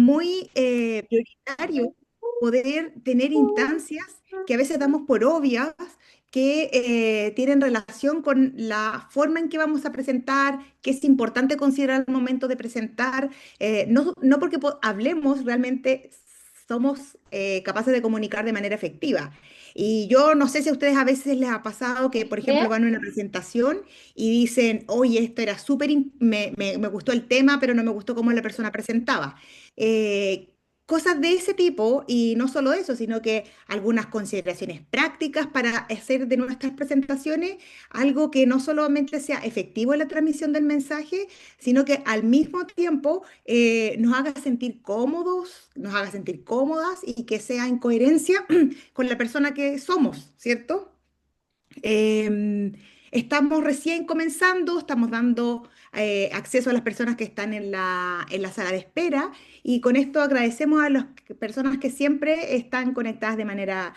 muy prioritario poder tener instancias que a veces damos por obvias, que tienen relación con la forma en que vamos a presentar, que es importante considerar al momento de presentar. No porque hablemos realmente somos capaces de comunicar de manera efectiva. Y yo no sé si a ustedes a veces les ha pasado que, por Bien. ejemplo, van a una presentación y dicen, oye, esto era súper, me gustó el tema, pero no me gustó cómo la persona presentaba. Eh, Cosas de ese tipo, y no solo eso, sino que algunas consideraciones prácticas para hacer de nuestras presentaciones algo que no solamente sea efectivo en la transmisión del mensaje, sino que al mismo tiempo nos haga sentir cómodos, nos haga sentir cómodas y que sea en coherencia con la persona que somos, ¿cierto? Eh, Estamos recién comenzando, estamos dando acceso a las personas que están en la sala de espera y con esto agradecemos a las personas que siempre están conectadas de manera,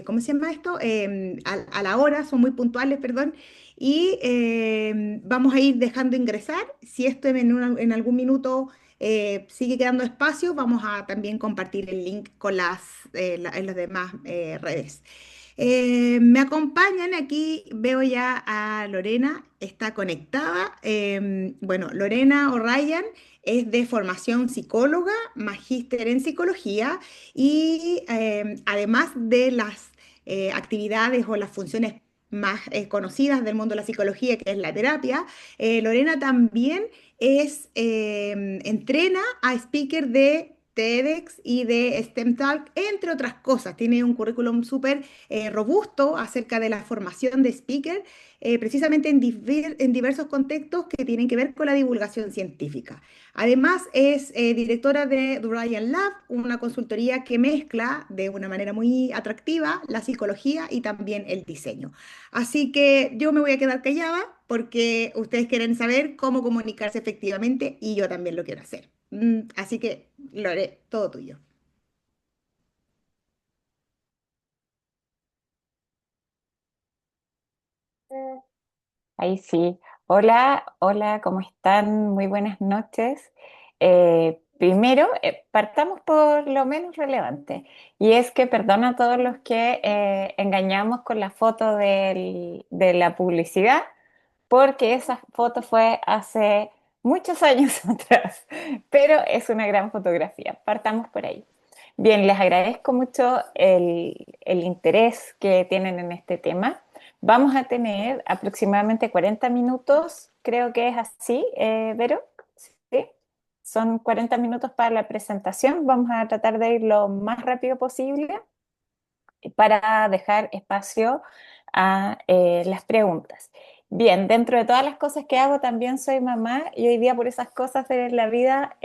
¿cómo se llama esto? A la hora, son muy puntuales, perdón. Y vamos a ir dejando ingresar. Si esto en algún minuto sigue quedando espacio, vamos a también compartir el link con en las demás redes. Me acompañan aquí, veo ya a Lorena, está conectada. Bueno, Lorena O'Ryan es de formación psicóloga, magíster en psicología y además de las actividades o las funciones más conocidas del mundo de la psicología, que es la terapia, Lorena también entrena a speaker de TEDx y de STEM Talk, entre otras cosas. Tiene un currículum súper robusto acerca de la formación de speaker, precisamente en diversos contextos que tienen que ver con la divulgación científica. Además, es directora de The Ryan Lab, una consultoría que mezcla de una manera muy atractiva la psicología y también el diseño. Así que yo me voy a quedar callada porque ustedes quieren saber cómo comunicarse efectivamente y yo también lo quiero hacer. Así que lo haré todo tuyo. Ahí sí. Hola, hola, ¿cómo están? Muy buenas noches. Primero, partamos por lo menos relevante, y es que perdona a todos los que engañamos con la foto de la publicidad, porque esa foto fue hace muchos años atrás, pero es una gran fotografía. Partamos por ahí. Bien, les agradezco mucho el interés que tienen en este tema. Vamos a tener aproximadamente 40 minutos, creo que es así, Vero. ¿Sí? Son 40 minutos para la presentación. Vamos a tratar de ir lo más rápido posible para dejar espacio a las preguntas. Bien, dentro de todas las cosas que hago, también soy mamá y hoy día por esas cosas de la vida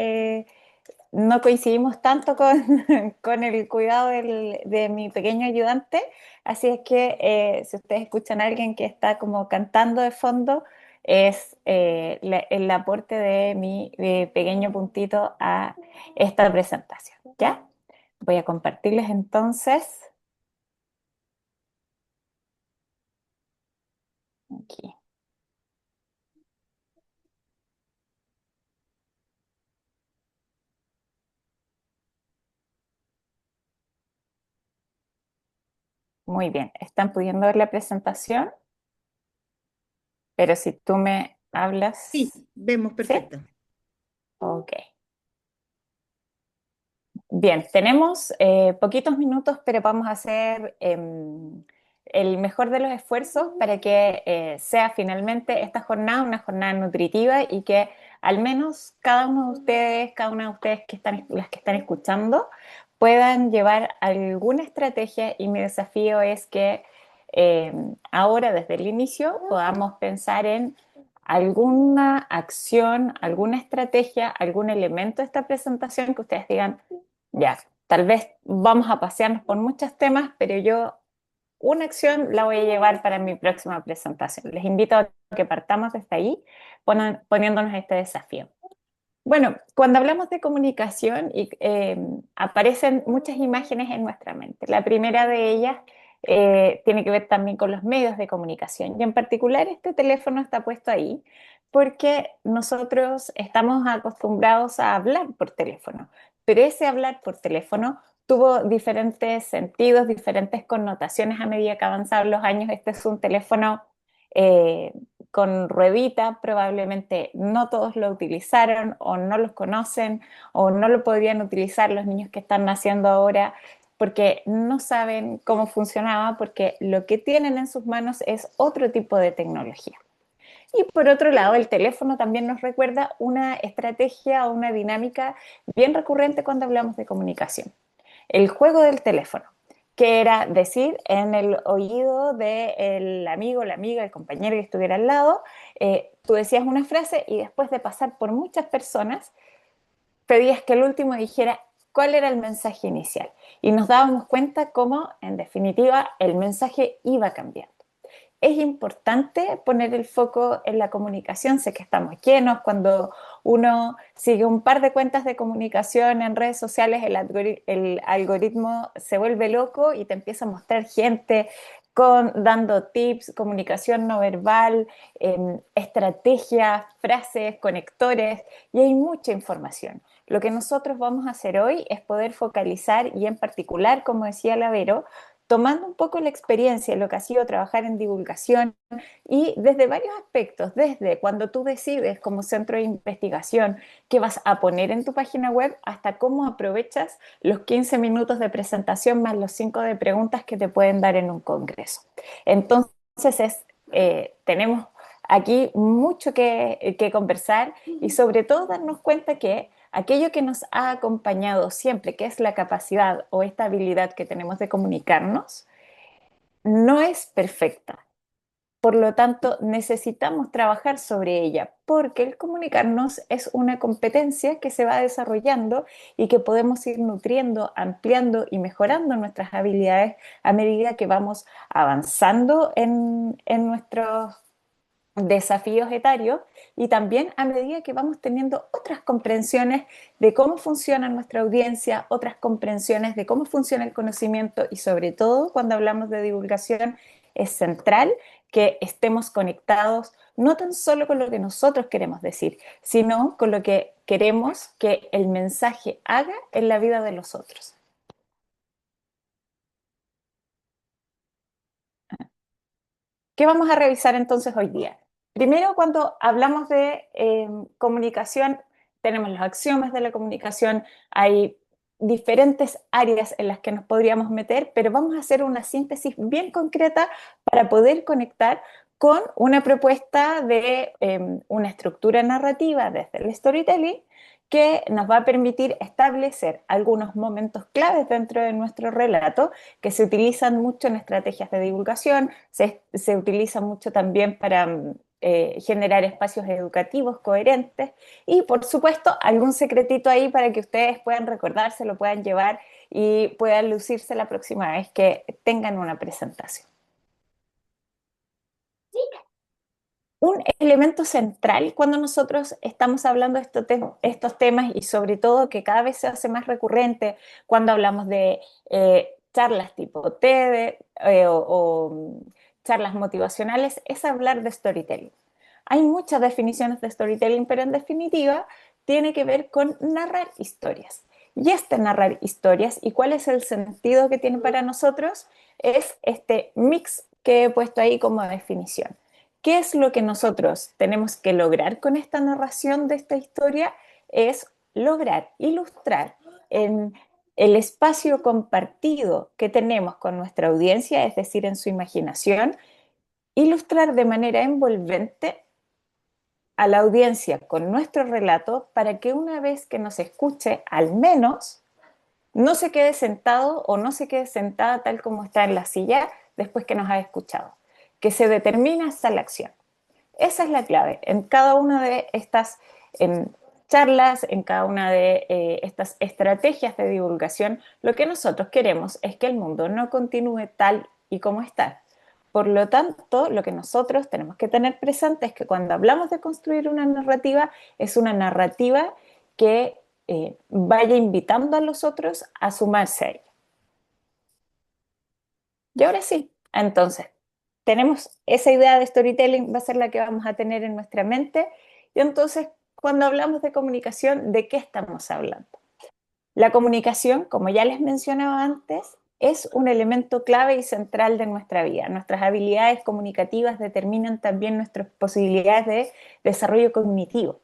no coincidimos tanto con, con el cuidado de mi pequeño ayudante, así es que si ustedes escuchan a alguien que está como cantando de fondo, es el aporte de mi pequeño puntito a esta presentación, ¿ya? Voy a compartirles entonces aquí. Muy bien, están pudiendo ver la presentación, pero si tú me Sí, hablas, vemos ¿sí? perfecto. Ok. Bien, tenemos poquitos minutos, pero vamos a hacer el mejor de los esfuerzos para que sea finalmente esta jornada una jornada nutritiva y que al menos cada uno de ustedes, cada una de ustedes que están, las que están escuchando, puedan llevar alguna estrategia y mi desafío es que eh, ahora desde el inicio podamos pensar en alguna acción, alguna estrategia, algún elemento de esta presentación que ustedes digan, ya, tal vez vamos a pasearnos por muchos temas, pero yo una acción la voy a llevar para mi próxima presentación. Les invito a que partamos desde ahí poniéndonos este desafío. Bueno, cuando hablamos de comunicación aparecen muchas imágenes en nuestra mente. La primera de ellas tiene que ver también con los medios de comunicación y en particular este teléfono está puesto ahí porque nosotros estamos acostumbrados a hablar por teléfono, pero ese hablar por teléfono tuvo diferentes sentidos, diferentes connotaciones a medida que avanzaban los años. Este es un teléfono eh, con ruedita, probablemente no todos lo utilizaron o no los conocen o no lo podrían utilizar los niños que están naciendo ahora porque no saben cómo funcionaba, porque lo que tienen en sus manos es otro tipo de tecnología. Y por otro lado, el teléfono también nos recuerda una estrategia o una dinámica bien recurrente cuando hablamos de comunicación. El juego del teléfono, que era decir en el oído del amigo, la amiga, el compañero que estuviera al lado, tú decías una frase y después de pasar por muchas personas, pedías que el último dijera cuál era el mensaje inicial. Y nos dábamos cuenta cómo, en definitiva, el mensaje iba cambiando. Es importante poner el foco en la comunicación. Sé que estamos llenos cuando uno sigue un par de cuentas de comunicación en redes sociales, el algoritmo se vuelve loco y te empieza a mostrar gente dando tips, comunicación no verbal, estrategias, frases, conectores, y hay mucha información. Lo que nosotros vamos a hacer hoy es poder focalizar y en particular, como decía Lavero, tomando un poco la experiencia, lo que ha sido trabajar en divulgación y desde varios aspectos, desde cuando tú decides como centro de investigación qué vas a poner en tu página web hasta cómo aprovechas los 15 minutos de presentación más los 5 de preguntas que te pueden dar en un congreso. Entonces tenemos aquí mucho que conversar y sobre todo darnos cuenta que aquello que nos ha acompañado siempre, que es la capacidad o esta habilidad que tenemos de comunicarnos, no es perfecta. Por lo tanto, necesitamos trabajar sobre ella, porque el comunicarnos es una competencia que se va desarrollando y que podemos ir nutriendo, ampliando y mejorando nuestras habilidades a medida que vamos avanzando en nuestros desafíos etarios y también a medida que vamos teniendo otras comprensiones de cómo funciona nuestra audiencia, otras comprensiones de cómo funciona el conocimiento y sobre todo cuando hablamos de divulgación es central que estemos conectados no tan solo con lo que nosotros queremos decir, sino con lo que queremos que el mensaje haga en la vida de los otros. ¿Qué vamos a revisar entonces hoy día? Primero, cuando hablamos de comunicación, tenemos los axiomas de la comunicación, hay diferentes áreas en las que nos podríamos meter, pero vamos a hacer una síntesis bien concreta para poder conectar con una propuesta de una estructura narrativa desde el storytelling que nos va a permitir establecer algunos momentos claves dentro de nuestro relato que se utilizan mucho en estrategias de divulgación, se utilizan mucho también para generar espacios educativos coherentes y, por supuesto, algún secretito ahí para que ustedes puedan recordarse, lo puedan llevar y puedan lucirse la próxima vez que tengan una presentación. Un elemento central cuando nosotros estamos hablando de estos temas y sobre todo que cada vez se hace más recurrente cuando hablamos de charlas tipo TED o charlas motivacionales, es hablar de storytelling. Hay muchas definiciones de storytelling, pero en definitiva tiene que ver con narrar historias. Y este narrar historias y cuál es el sentido que tiene para nosotros es este mix que he puesto ahí como definición. ¿Qué es lo que nosotros tenemos que lograr con esta narración de esta historia? Es lograr ilustrar en el espacio compartido que tenemos con nuestra audiencia, es decir, en su imaginación, ilustrar de manera envolvente a la audiencia con nuestro relato para que una vez que nos escuche, al menos no se quede sentado o no se quede sentada tal como está en la silla después que nos ha escuchado, que se determina hasta la acción. Esa es la clave. En cada una de estas charlas, en cada una de estas estrategias de divulgación, lo que nosotros queremos es que el mundo no continúe tal y como está. Por lo tanto, lo que nosotros tenemos que tener presente es que cuando hablamos de construir una narrativa, es una narrativa que vaya invitando a los otros a sumarse a ella. Y ahora sí, entonces, tenemos esa idea de storytelling, va a ser la que vamos a tener en nuestra mente. Y entonces, cuando hablamos de comunicación, ¿de qué estamos hablando? La comunicación, como ya les mencionaba antes, es un elemento clave y central de nuestra vida. Nuestras habilidades comunicativas determinan también nuestras posibilidades de desarrollo cognitivo.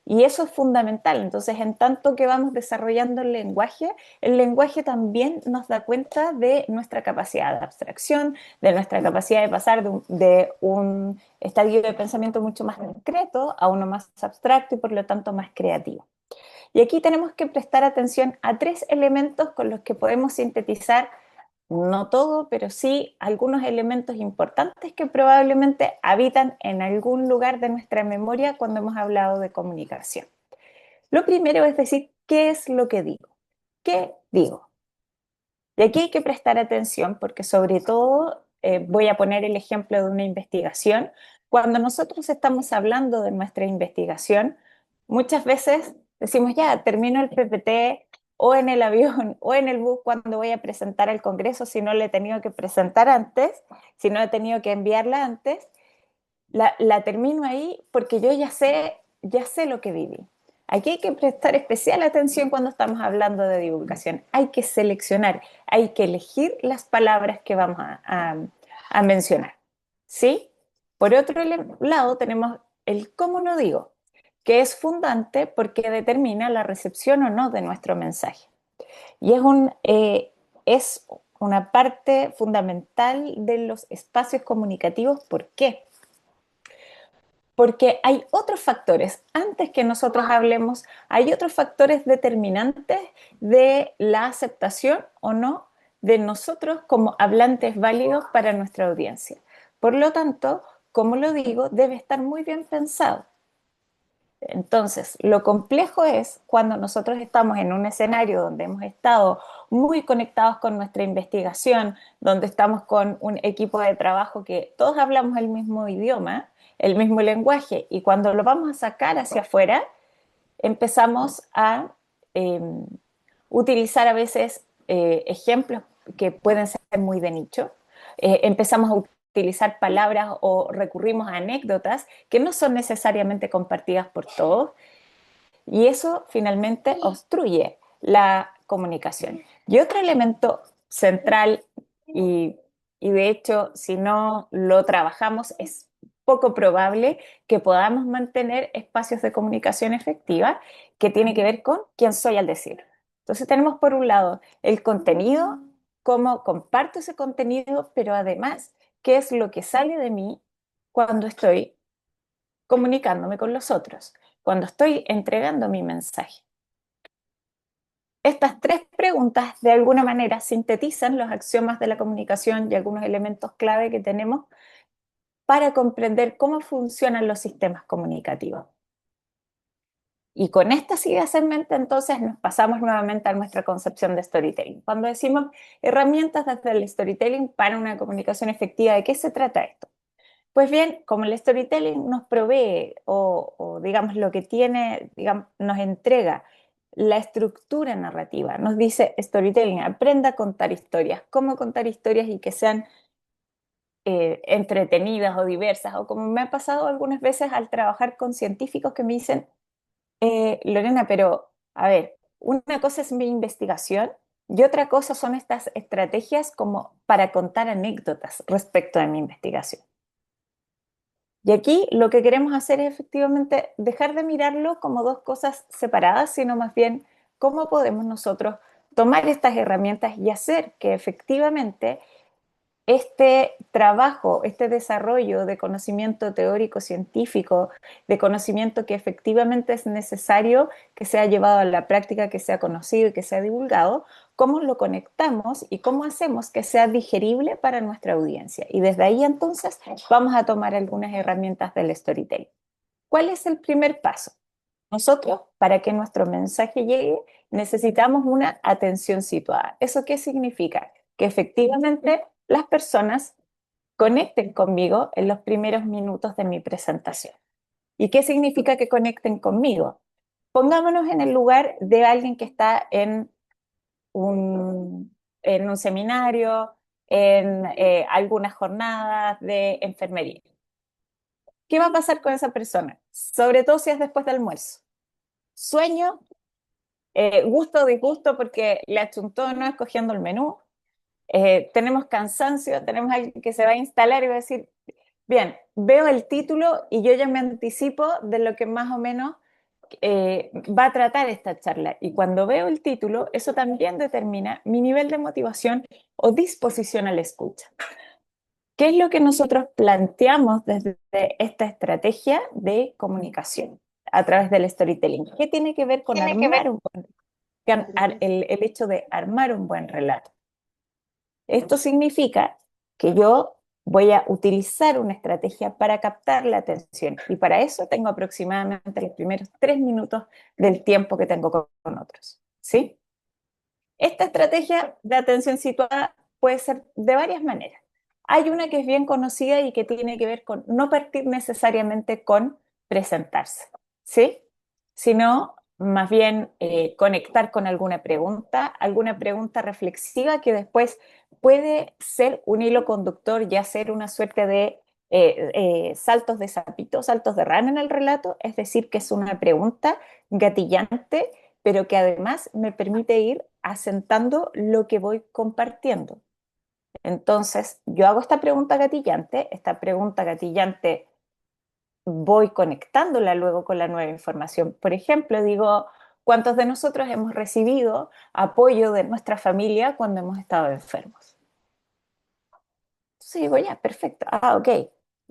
Y eso es fundamental. Entonces, en tanto que vamos desarrollando el lenguaje también nos da cuenta de nuestra capacidad de abstracción, de nuestra capacidad de pasar de un estadio de pensamiento mucho más concreto a uno más abstracto y por lo tanto más creativo. Y aquí tenemos que prestar atención a tres elementos con los que podemos sintetizar, no todo, pero sí algunos elementos importantes que probablemente habitan en algún lugar de nuestra memoria cuando hemos hablado de comunicación. Lo primero es decir, ¿qué es lo que digo? ¿Qué digo? Y aquí hay que prestar atención porque sobre todo voy a poner el ejemplo de una investigación. Cuando nosotros estamos hablando de nuestra investigación, muchas veces decimos, ya, termino el PPT o en el avión o en el bus cuando voy a presentar al Congreso, si no le he tenido que presentar antes, si no he tenido que enviarla antes, la termino ahí porque yo ya sé lo que viví. Aquí hay que prestar especial atención cuando estamos hablando de divulgación. Hay que seleccionar, hay que elegir las palabras que vamos a mencionar. ¿Sí? Por otro lado, tenemos el cómo no digo, que es fundante porque determina la recepción o no de nuestro mensaje. Y es una parte fundamental de los espacios comunicativos. ¿Por qué? Porque hay otros factores, antes que nosotros hablemos, hay otros factores determinantes de la aceptación o no de nosotros como hablantes válidos para nuestra audiencia. Por lo tanto, como lo digo, debe estar muy bien pensado. Entonces, lo complejo es cuando nosotros estamos en un escenario donde hemos estado muy conectados con nuestra investigación, donde estamos con un equipo de trabajo que todos hablamos el mismo idioma, el mismo lenguaje, y cuando lo vamos a sacar hacia afuera, empezamos a eh, utilizar a veces ejemplos que pueden ser muy de nicho. Empezamos a utilizar palabras o recurrimos a anécdotas que no son necesariamente compartidas por todos y eso finalmente obstruye la comunicación. Y otro elemento central y, y de hecho si no lo trabajamos es poco probable que podamos mantener espacios de comunicación efectiva que tiene que ver con quién soy al decir. Entonces tenemos por un lado el contenido, cómo comparto ese contenido, pero además qué es lo que sale de mí cuando estoy comunicándome con los otros, cuando estoy entregando mi mensaje. Estas tres preguntas de alguna manera sintetizan los axiomas de la comunicación y algunos elementos clave que tenemos para comprender cómo funcionan los sistemas comunicativos. Y con estas ideas en mente, entonces nos pasamos nuevamente a nuestra concepción de storytelling. Cuando decimos herramientas desde el storytelling para una comunicación efectiva, ¿de qué se trata esto? Pues bien, como el storytelling nos provee o digamos lo que tiene, digamos, nos entrega la estructura narrativa, nos dice storytelling, aprenda a contar historias, cómo contar historias y que sean entretenidas o diversas, o como me ha pasado algunas veces al trabajar con científicos que me dicen, Lorena, pero a ver, una cosa es mi investigación y otra cosa son estas estrategias como para contar anécdotas respecto de mi investigación. Y aquí lo que queremos hacer es efectivamente dejar de mirarlo como dos cosas separadas, sino más bien cómo podemos nosotros tomar estas herramientas y hacer que efectivamente este trabajo, este desarrollo de conocimiento teórico científico, de conocimiento que efectivamente es necesario que sea llevado a la práctica, que sea conocido y que sea divulgado, cómo lo conectamos y cómo hacemos que sea digerible para nuestra audiencia. Y desde ahí entonces vamos a tomar algunas herramientas del storytelling. ¿Cuál es el primer paso? Nosotros, para que nuestro mensaje llegue, necesitamos una atención situada. ¿Eso qué significa? Que efectivamente las personas conecten conmigo en los primeros minutos de mi presentación. ¿Y qué significa que conecten conmigo? Pongámonos en el lugar de alguien que está un, en un seminario, en algunas jornadas de enfermería. ¿Qué va a pasar con esa persona? Sobre todo si es después del almuerzo. Sueño, gusto o disgusto porque le achuntó no escogiendo el menú. Tenemos cansancio, tenemos alguien que se va a instalar y va a decir, bien, veo el título y yo ya me anticipo de lo que más o menos va a tratar esta charla. Y cuando veo el título, eso también determina mi nivel de motivación o disposición a la escucha. ¿Qué es lo que nosotros planteamos desde esta estrategia de comunicación a través del storytelling? ¿Qué tiene que ver con Tiene que ver. armar el hecho de armar un buen relato? Esto significa que yo voy a utilizar una estrategia para captar la atención y para eso tengo aproximadamente los primeros 3 minutos del tiempo que tengo con otros. ¿Sí? Esta estrategia de atención situada puede ser de varias maneras. Hay una que es bien conocida y que tiene que ver con no partir necesariamente con presentarse, ¿sí? Sino más bien conectar con alguna pregunta reflexiva que después puede ser un hilo conductor y hacer una suerte de saltos de sapito, saltos de rana en el relato, es decir, que es una pregunta gatillante pero que además me permite ir asentando lo que voy compartiendo. Entonces, yo hago esta pregunta gatillante voy conectándola luego con la nueva información. Por ejemplo, digo, ¿cuántos de nosotros hemos recibido apoyo de nuestra familia cuando hemos estado enfermos? Entonces digo, ya, perfecto. Ah, ok.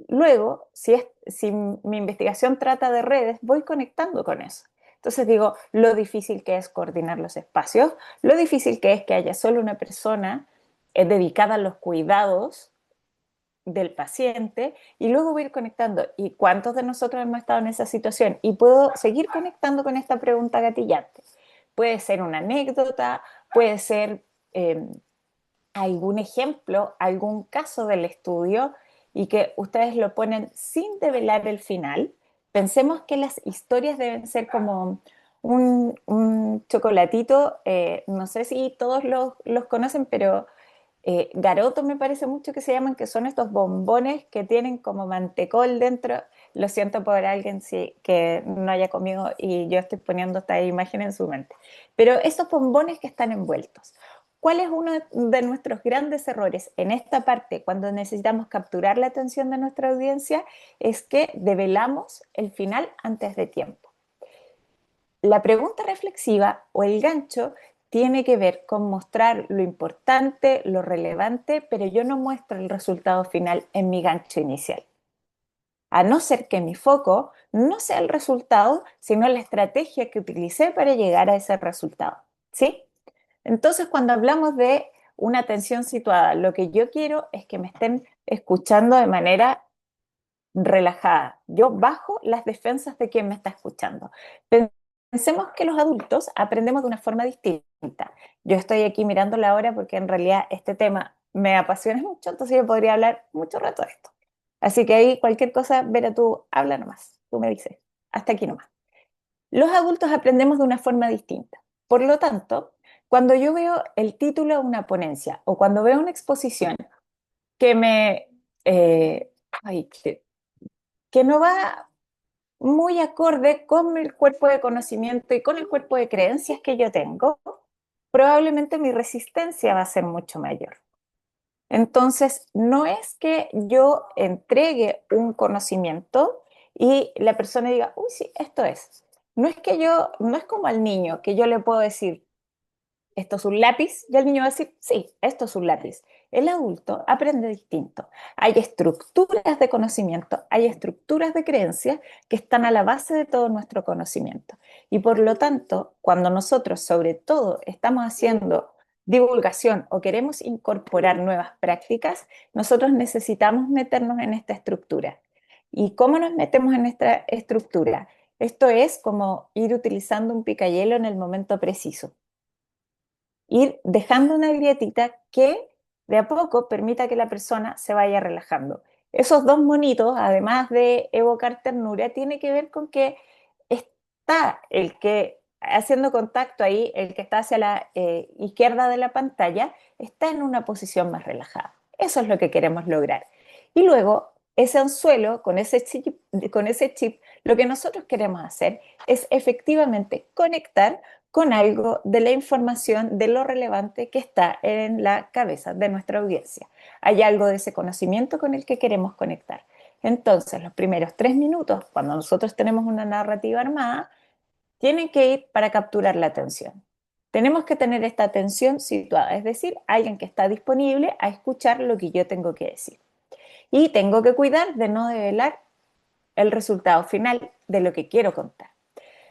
Luego, si mi investigación trata de redes, voy conectando con eso. Entonces digo, lo difícil que es coordinar los espacios, lo difícil que es que haya solo una persona dedicada a los cuidados del paciente y luego voy a ir conectando. ¿Y cuántos de nosotros hemos estado en esa situación? Y puedo seguir conectando con esta pregunta gatillante. Puede ser una anécdota, puede ser algún ejemplo, algún caso del estudio y que ustedes lo ponen sin develar el final. Pensemos que las historias deben ser como un chocolatito, no sé si todos los conocen, pero garoto me parece mucho que se llaman, que son estos bombones que tienen como mantecol dentro. Lo siento por alguien que no haya comido y yo estoy poniendo esta imagen en su mente. Pero esos bombones que están envueltos. ¿Cuál es uno de nuestros grandes errores en esta parte cuando necesitamos capturar la atención de nuestra audiencia? Es que develamos el final antes de tiempo. La pregunta reflexiva o el gancho tiene que ver con mostrar lo importante, lo relevante, pero yo no muestro el resultado final en mi gancho inicial. A no ser que mi foco no sea el resultado, sino la estrategia que utilicé para llegar a ese resultado. ¿Sí? Entonces, cuando hablamos de una atención situada, lo que yo quiero es que me estén escuchando de manera relajada. Yo bajo las defensas de quien me está escuchando. Pensemos que los adultos aprendemos de una forma distinta. Yo estoy aquí mirando la hora porque en realidad este tema me apasiona mucho, entonces yo podría hablar mucho rato de esto. Así que ahí cualquier cosa, Vera, tú habla nomás, tú me dices, hasta aquí nomás. Los adultos aprendemos de una forma distinta. Por lo tanto, cuando yo veo el título de una ponencia o cuando veo una exposición que me, eh, ay, que no va muy acorde con el cuerpo de conocimiento y con el cuerpo de creencias que yo tengo, probablemente mi resistencia va a ser mucho mayor. Entonces, no es que yo entregue un conocimiento y la persona diga, uy, sí, esto es. No es como al niño que yo le puedo decir, esto es un lápiz, y el niño va a decir, sí, esto es un lápiz. El adulto aprende distinto. Hay estructuras de conocimiento, hay estructuras de creencias que están a la base de todo nuestro conocimiento. Y por lo tanto, cuando nosotros, sobre todo, estamos haciendo divulgación o queremos incorporar nuevas prácticas, nosotros necesitamos meternos en esta estructura. ¿Y cómo nos metemos en esta estructura? Esto es como ir utilizando un picayelo en el momento preciso, ir dejando una grietita que de a poco permita que la persona se vaya relajando. Esos dos monitos, además de evocar ternura, tiene que ver con que está el que haciendo contacto ahí, el que está hacia la izquierda de la pantalla, está en una posición más relajada. Eso es lo que queremos lograr. Y luego, ese anzuelo, con ese chip, lo que nosotros queremos hacer es efectivamente conectar con algo de la información, de lo relevante que está en la cabeza de nuestra audiencia. Hay algo de ese conocimiento con el que queremos conectar. Entonces, los primeros 3 minutos, cuando nosotros tenemos una narrativa armada, tienen que ir para capturar la atención. Tenemos que tener esta atención situada, es decir, alguien que está disponible a escuchar lo que yo tengo que decir. Y tengo que cuidar de no develar el resultado final de lo que quiero contar.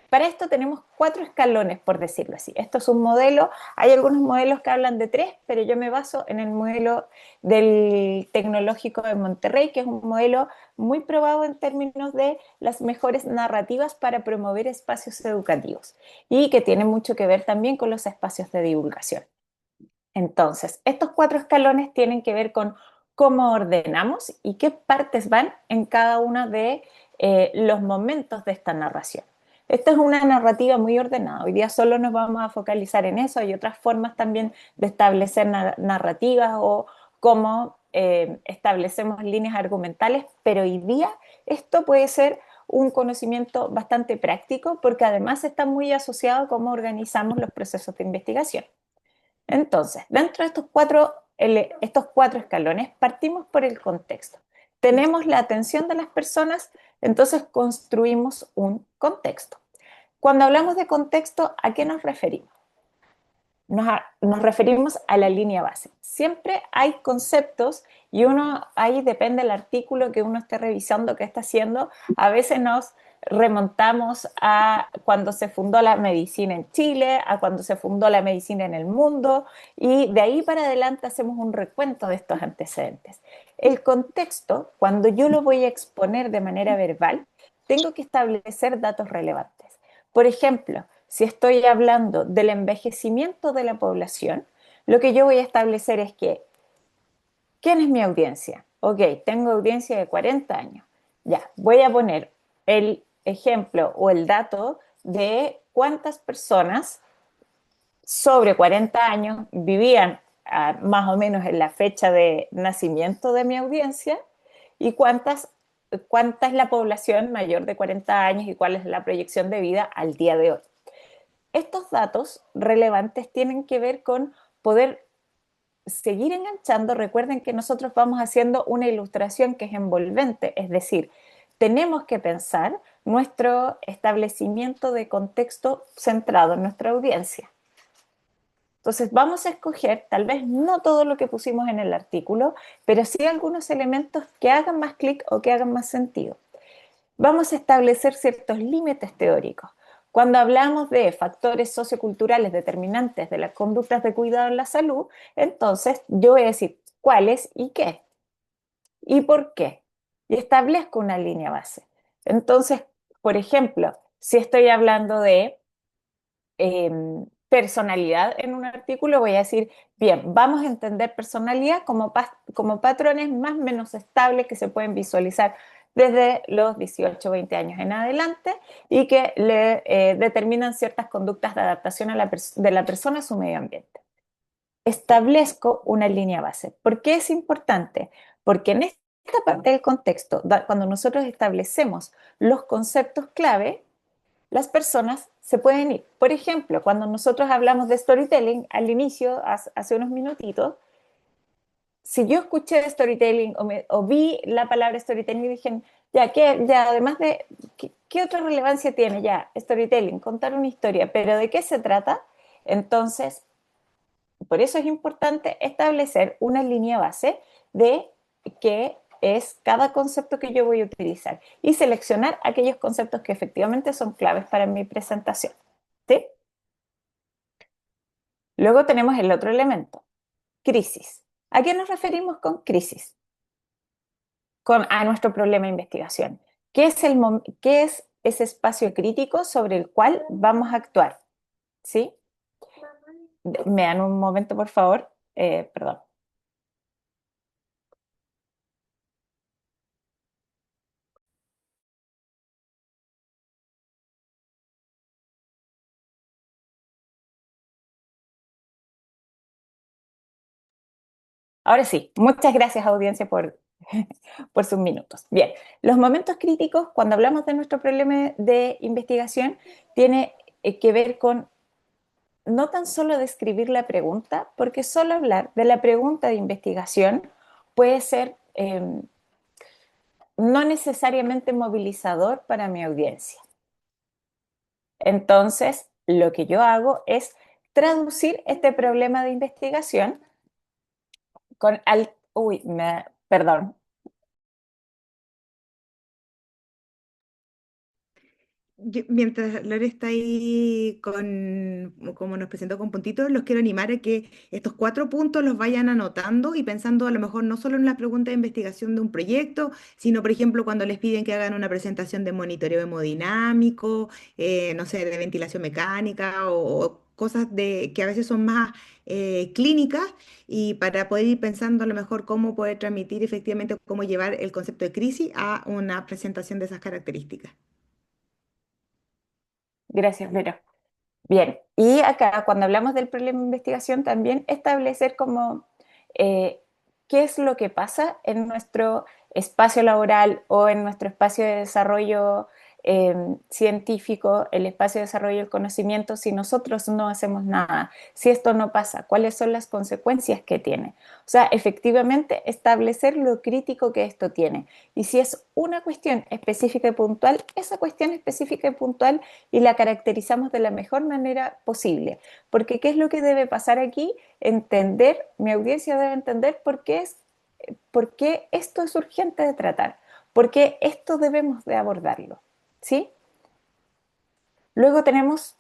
Para esto tenemos 4 escalones, por decirlo así. Esto es un modelo, hay algunos modelos que hablan de 3, pero yo me baso en el modelo del Tecnológico de Monterrey, que es un modelo muy probado en términos de las mejores narrativas para promover espacios educativos y que tiene mucho que ver también con los espacios de divulgación. Entonces, estos 4 escalones tienen que ver con cómo ordenamos y qué partes van en cada uno de los momentos de esta narración. Esta es una narrativa muy ordenada. Hoy día solo nos vamos a focalizar en eso. Hay otras formas también de establecer narrativas o cómo establecemos líneas argumentales, pero hoy día esto puede ser un conocimiento bastante práctico porque además está muy asociado a cómo organizamos los procesos de investigación. Entonces, dentro de estos 4 escalones, partimos por el contexto. Tenemos la atención de las personas, entonces construimos un contexto. Cuando hablamos de contexto, ¿a qué nos referimos? Nos referimos a la línea base. Siempre hay conceptos y uno ahí depende del artículo que uno esté revisando, que está haciendo. A veces nos remontamos a cuando se fundó la medicina en Chile, a cuando se fundó la medicina en el mundo y de ahí para adelante hacemos un recuento de estos antecedentes. El contexto, cuando yo lo voy a exponer de manera verbal, tengo que establecer datos relevantes. Por ejemplo, si estoy hablando del envejecimiento de la población, lo que yo voy a establecer es que, ¿quién es mi audiencia? Ok, tengo audiencia de 40 años. Ya, voy a poner el ejemplo o el dato de cuántas personas sobre 40 años vivían más o menos en la fecha de nacimiento de mi audiencia y cuánta es la población mayor de 40 años y cuál es la proyección de vida al día de hoy. Estos datos relevantes tienen que ver con poder seguir enganchando. Recuerden que nosotros vamos haciendo una ilustración que es envolvente, es decir, tenemos que pensar nuestro establecimiento de contexto centrado en nuestra audiencia. Entonces vamos a escoger, tal vez no todo lo que pusimos en el artículo, pero sí algunos elementos que hagan más clic o que hagan más sentido. Vamos a establecer ciertos límites teóricos. Cuando hablamos de factores socioculturales determinantes de las conductas de cuidado en la salud, entonces yo voy a decir cuáles y qué y por qué. Y establezco una línea base. Entonces, por ejemplo, si estoy hablando de personalidad en un artículo, voy a decir, bien, vamos a entender personalidad como patrones más o menos estables que se pueden visualizar desde los 18 o 20 años en adelante y que le determinan ciertas conductas de adaptación de la persona a su medio ambiente. Establezco una línea base. ¿Por qué es importante? Porque en esta parte del contexto, cuando nosotros establecemos los conceptos clave, las personas se pueden ir. Por ejemplo, cuando nosotros hablamos de storytelling al inicio, hace unos minutitos, si yo escuché de storytelling o vi la palabra storytelling y dije, ya además de, ¿qué otra relevancia tiene ya storytelling? Contar una historia, pero ¿de qué se trata? Entonces, por eso es importante establecer una línea base de qué es cada concepto que yo voy a utilizar y seleccionar aquellos conceptos que efectivamente son claves para mi presentación. ¿Sí? Luego tenemos el otro elemento, crisis. ¿A qué nos referimos con crisis? A nuestro problema de investigación. ¿Qué es ese espacio crítico sobre el cual vamos a actuar? ¿Sí? ¿Me dan un momento, por favor? Perdón. Ahora sí, muchas gracias audiencia por sus minutos. Bien, los momentos críticos, cuando hablamos de nuestro problema de investigación, tiene que ver con no tan solo describir la pregunta, porque solo hablar de la pregunta de investigación puede ser no necesariamente movilizador para mi audiencia. Entonces, lo que yo hago es traducir este problema de investigación perdón. Mientras Lore está ahí como nos presentó con puntitos, los quiero animar a que estos 4 puntos los vayan anotando y pensando a lo mejor no solo en las preguntas de investigación de un proyecto, sino por ejemplo cuando les piden que hagan una presentación de monitoreo hemodinámico, no sé, de ventilación mecánica o cosas que a veces son más clínicas y para poder ir pensando a lo mejor cómo poder transmitir efectivamente cómo llevar el concepto de crisis a una presentación de esas características. Gracias, Vero. Bien, y acá cuando hablamos del problema de investigación también establecer como eh, qué es lo que pasa en nuestro espacio laboral o en nuestro espacio de desarrollo científico, el espacio de desarrollo del conocimiento, si nosotros no hacemos nada, si esto no pasa, cuáles son las consecuencias que tiene. O sea, efectivamente establecer lo crítico que esto tiene. Y si es una cuestión específica y puntual, esa cuestión específica y puntual y la caracterizamos de la mejor manera posible. Porque ¿qué es lo que debe pasar aquí? Entender, mi audiencia debe entender por qué esto es urgente de tratar, por qué esto debemos de abordarlo. ¿Sí? Luego tenemos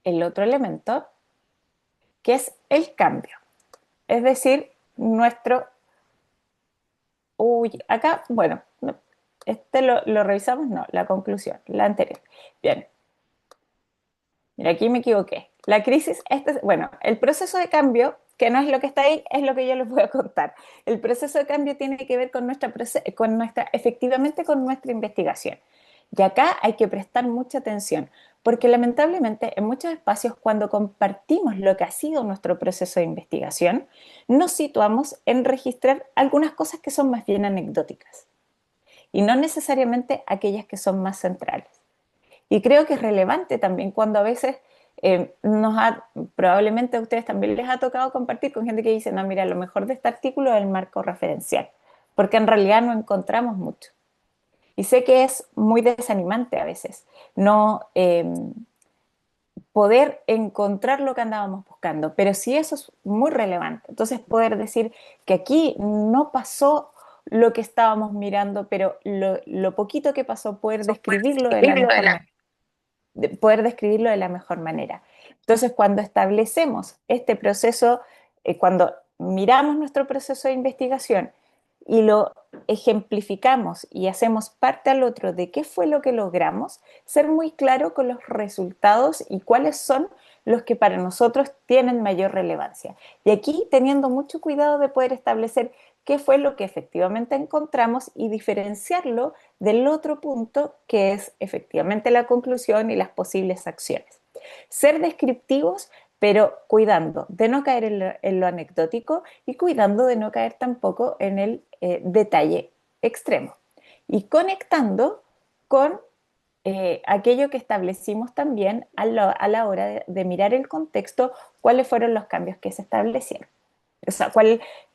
el otro elemento, que es el cambio. Es decir, nuestro... Uy, acá, bueno, no, este lo revisamos, no, la conclusión, la anterior. Bien, mira, aquí me equivoqué. La crisis, bueno, el proceso de cambio, que no es lo que está ahí, es lo que yo les voy a contar. El proceso de cambio tiene que ver efectivamente con nuestra investigación. Y acá hay que prestar mucha atención, porque lamentablemente en muchos espacios cuando compartimos lo que ha sido nuestro proceso de investigación, nos situamos en registrar algunas cosas que son más bien anecdóticas y no necesariamente aquellas que son más centrales. Y creo que es relevante también cuando a veces probablemente a ustedes también les ha tocado compartir con gente que dice, no, mira, lo mejor de este artículo es el marco referencial, porque en realidad no encontramos mucho. Y sé que es muy desanimante a veces no poder encontrar lo que andábamos buscando, pero sí eso es muy relevante. Entonces poder decir que aquí no pasó lo que estábamos mirando, pero lo poquito que pasó, poder describirlo de la mejor manera. Entonces, cuando establecemos este proceso, cuando miramos nuestro proceso de investigación y lo ejemplificamos y hacemos parte al otro de qué fue lo que logramos, ser muy claro con los resultados y cuáles son los que para nosotros tienen mayor relevancia. Y aquí teniendo mucho cuidado de poder establecer qué fue lo que efectivamente encontramos y diferenciarlo del otro punto que es efectivamente la conclusión y las posibles acciones. Ser descriptivos, pero cuidando de no caer en lo anecdótico y cuidando de no caer tampoco en el detalle extremo. Y conectando con aquello que establecimos también a la hora de mirar el contexto, cuáles fueron los cambios que se establecieron. O sea,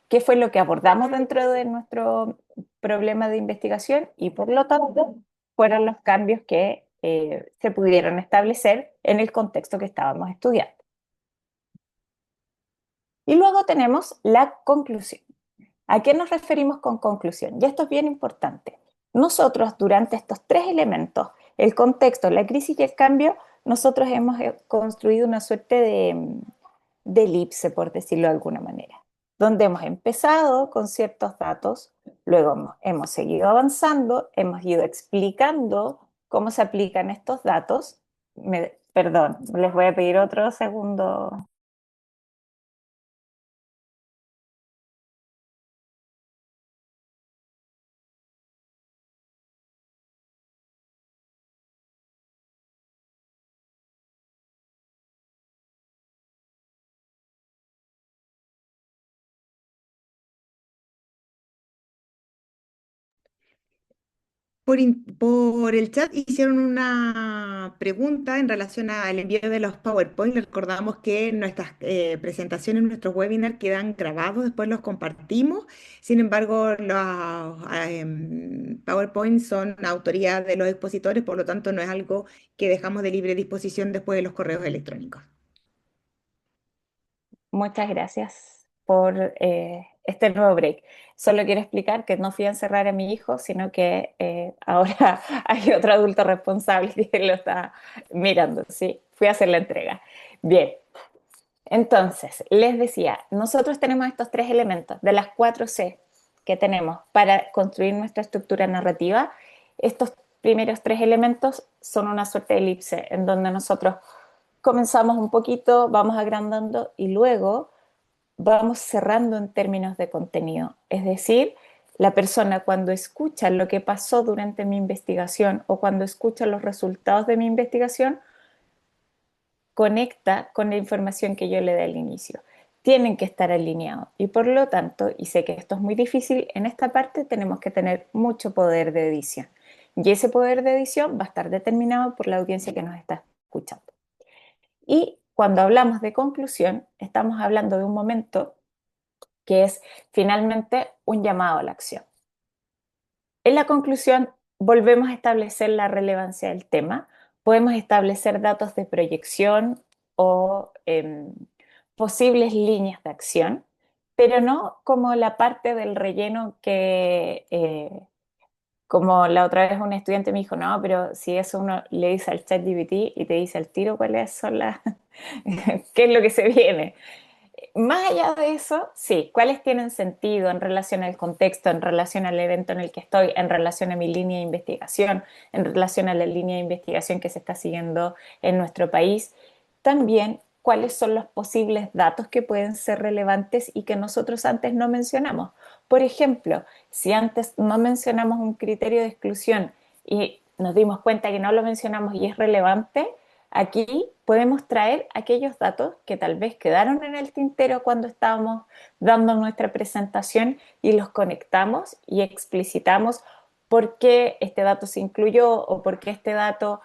qué fue lo que abordamos dentro de nuestro problema de investigación y por lo tanto fueron los cambios que se pudieron establecer en el contexto que estábamos estudiando. Y luego tenemos la conclusión. ¿A qué nos referimos con conclusión? Y esto es bien importante. Nosotros, durante estos 3 elementos, el contexto, la crisis y el cambio, nosotros hemos construido una suerte de elipse, por decirlo de alguna manera, donde hemos empezado con ciertos datos, luego hemos seguido avanzando, hemos ido explicando cómo se aplican estos datos. Perdón, les voy a pedir otro segundo. Por el chat hicieron una pregunta en relación al envío de los PowerPoint. Les recordamos que nuestras presentaciones, nuestros webinars quedan grabados, después los compartimos. Sin embargo, los PowerPoint son autoría de los expositores, por lo tanto no es algo que dejamos de libre disposición después de los correos electrónicos. Muchas gracias por este nuevo break. Solo quiero explicar que no fui a encerrar a mi hijo, sino que ahora hay otro adulto responsable que lo está mirando, ¿sí? Fui a hacer la entrega. Bien, entonces, les decía, nosotros tenemos estos tres elementos de las cuatro C que tenemos para construir nuestra estructura narrativa. Estos primeros tres elementos son una suerte de elipse en donde nosotros comenzamos un poquito, vamos agrandando y luego vamos cerrando en términos de contenido. Es decir, la persona cuando escucha lo que pasó durante mi investigación o cuando escucha los resultados de mi investigación, conecta con la información que yo le dé al inicio. Tienen que estar alineados y por lo tanto, y sé que esto es muy difícil, en esta parte tenemos que tener mucho poder de edición. Y ese poder de edición va a estar determinado por la audiencia que nos está escuchando. Y cuando hablamos de conclusión, estamos hablando de un momento que es finalmente un llamado a la acción. En la conclusión, volvemos a establecer la relevancia del tema, podemos establecer datos de proyección o posibles líneas de acción, pero no como la parte del relleno que, como la otra vez un estudiante me dijo, no, pero si eso uno le dice al chat GPT y te dice al tiro cuáles son las, qué es lo que se viene. Más allá de eso, sí, ¿cuáles tienen sentido en relación al contexto, en relación al evento en el que estoy, en relación a mi línea de investigación, en relación a la línea de investigación que se está siguiendo en nuestro país? También, ¿cuáles son los posibles datos que pueden ser relevantes y que nosotros antes no mencionamos? Por ejemplo, si antes no mencionamos un criterio de exclusión y nos dimos cuenta que no lo mencionamos y es relevante, aquí podemos traer aquellos datos que tal vez quedaron en el tintero cuando estábamos dando nuestra presentación y los conectamos y explicitamos por qué este dato se incluyó o por qué este dato,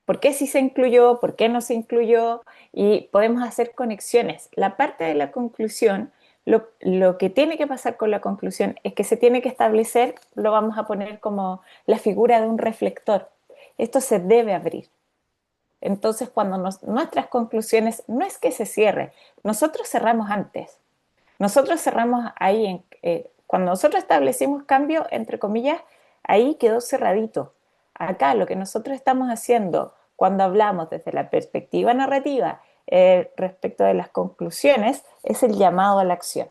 por qué sí se incluyó, por qué no se incluyó y podemos hacer conexiones. La parte de la conclusión, lo que tiene que pasar con la conclusión es que se tiene que establecer, lo vamos a poner como la figura de un reflector. Esto se debe abrir. Entonces, cuando nuestras conclusiones no es que se cierre, nosotros cerramos antes. Nosotros cerramos ahí, cuando nosotros establecimos cambio, entre comillas, ahí quedó cerradito. Acá lo que nosotros estamos haciendo cuando hablamos desde la perspectiva narrativa respecto de las conclusiones es el llamado a la acción.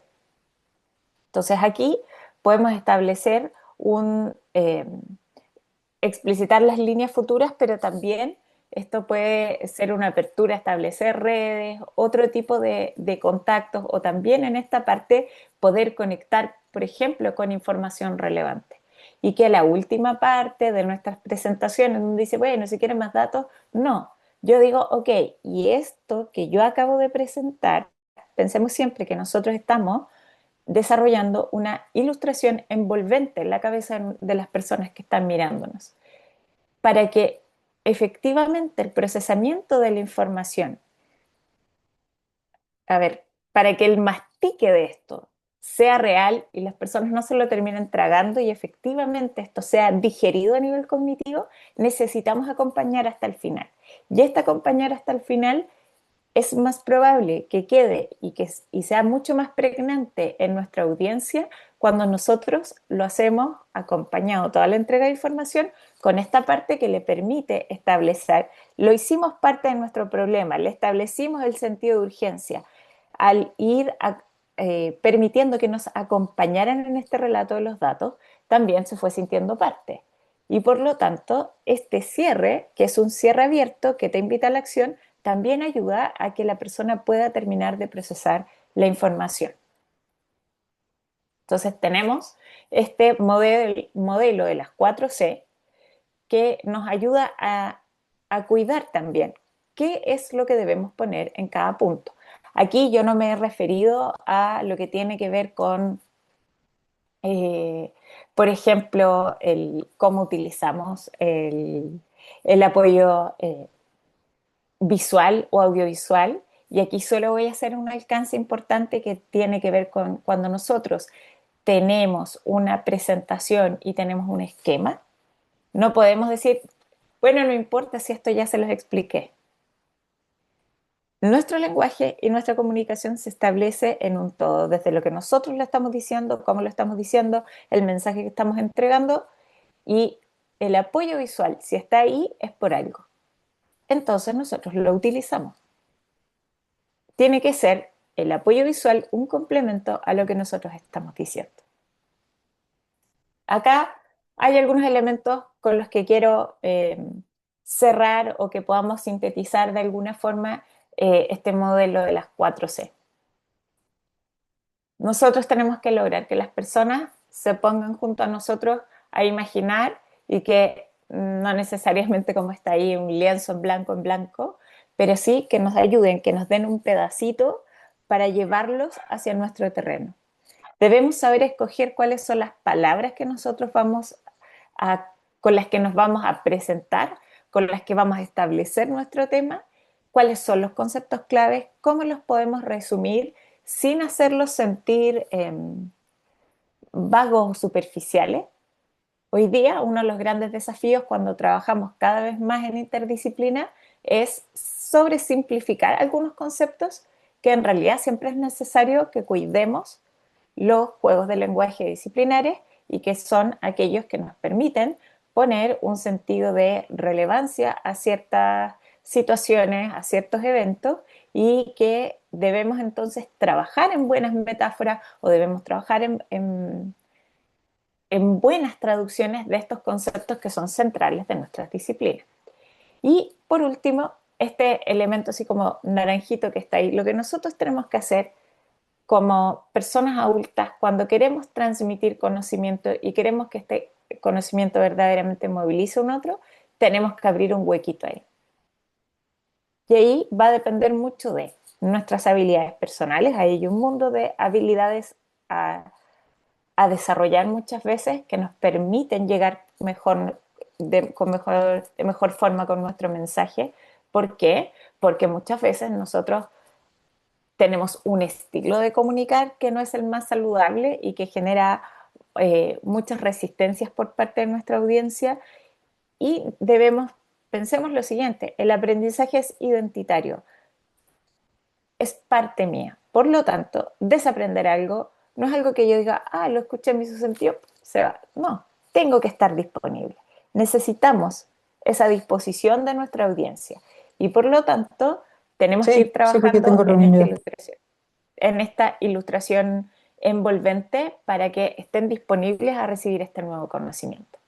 Entonces aquí podemos establecer explicitar las líneas futuras, pero también esto puede ser una apertura a establecer redes, otro tipo de contactos o también en esta parte poder conectar, por ejemplo, con información relevante. Y que la última parte de nuestras presentaciones, donde dice, bueno, si quieren más datos, no. Yo digo, ok, y esto que yo acabo de presentar, pensemos siempre que nosotros estamos desarrollando una ilustración envolvente en la cabeza de las personas que están mirándonos, para que efectivamente el procesamiento de la información, a ver, para que el mastique de esto sea real y las personas no se lo terminen tragando y efectivamente esto sea digerido a nivel cognitivo, necesitamos acompañar hasta el final. Y este acompañar hasta el final es más probable que quede y sea mucho más pregnante en nuestra audiencia cuando nosotros lo hacemos acompañado toda la entrega de información con esta parte que le permite establecer, lo hicimos parte de nuestro problema, le establecimos el sentido de urgencia al permitiendo que nos acompañaran en este relato de los datos, también se fue sintiendo parte. Y por lo tanto, este cierre, que es un cierre abierto que te invita a la acción, también ayuda a que la persona pueda terminar de procesar la información. Entonces tenemos este modelo de las 4C que nos ayuda a cuidar también qué es lo que debemos poner en cada punto. Aquí yo no me he referido a lo que tiene que ver con Eh, por ejemplo, cómo utilizamos el apoyo visual o audiovisual. Y aquí solo voy a hacer un alcance importante que tiene que ver con cuando nosotros tenemos una presentación y tenemos un esquema. No podemos decir, bueno, no importa si esto ya se los expliqué. Nuestro lenguaje y nuestra comunicación se establece en un todo, desde lo que nosotros le estamos diciendo, cómo lo estamos diciendo, el mensaje que estamos entregando, y el apoyo visual, si está ahí, es por algo. Entonces nosotros lo utilizamos. Tiene que ser el apoyo visual un complemento a lo que nosotros estamos diciendo. Acá hay algunos elementos con los que quiero cerrar o que podamos sintetizar de alguna forma este modelo de las 4C. Nosotros tenemos que lograr que las personas se pongan junto a nosotros a imaginar, y que no necesariamente como está ahí un lienzo en blanco, pero sí que nos ayuden, que nos den un pedacito para llevarlos hacia nuestro terreno. Debemos saber escoger cuáles son las palabras que nosotros con las que nos vamos a presentar, con las que vamos a establecer nuestro tema, cuáles son los conceptos claves, cómo los podemos resumir sin hacerlos sentir vagos o superficiales. Hoy día uno de los grandes desafíos cuando trabajamos cada vez más en interdisciplina es sobresimplificar algunos conceptos, que en realidad siempre es necesario que cuidemos los juegos de lenguaje disciplinares, y que son aquellos que nos permiten poner un sentido de relevancia a ciertas situaciones, a ciertos eventos, y que debemos entonces trabajar en buenas metáforas o debemos trabajar en buenas traducciones de estos conceptos que son centrales de nuestras disciplinas. Y por último, este elemento así como naranjito que está ahí, lo que nosotros tenemos que hacer como personas adultas cuando queremos transmitir conocimiento y queremos que este conocimiento verdaderamente movilice a un otro, tenemos que abrir un huequito ahí. Y ahí va a depender mucho de nuestras habilidades personales. Ahí hay un mundo de habilidades a, a desarrollar muchas veces que nos permiten llegar mejor, de mejor forma con nuestro mensaje. ¿Por qué? Porque muchas veces nosotros tenemos un estilo de comunicar que no es el más saludable y que genera muchas resistencias por parte de nuestra audiencia, y pensemos lo siguiente, el aprendizaje es identitario, es parte mía. Por lo tanto, desaprender algo no es algo que yo diga, ah, lo escuché en mi sentido, se va. No, tengo que estar disponible. Necesitamos esa disposición de nuestra audiencia, y por lo tanto tenemos que ir Sí, sí, porque trabajando tengo reunión. en esta ilustración envolvente para que estén disponibles a recibir este nuevo conocimiento.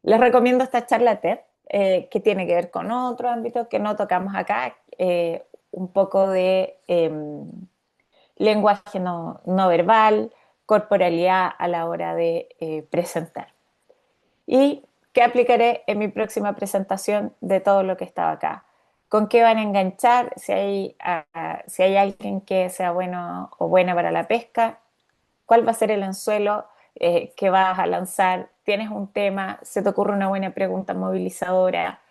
Les recomiendo esta charla TED, que tiene que ver con otro ámbito que no tocamos acá, un poco de lenguaje no verbal, corporalidad a la hora de presentar. Y que aplicaré en mi próxima presentación de todo lo que estaba acá. ¿Con qué van a enganchar? Si hay alguien que sea bueno o buena para la pesca, ¿cuál va a ser el anzuelo que vas a lanzar? ¿Tienes un tema? ¿Se te ocurre una buena pregunta movilizadora?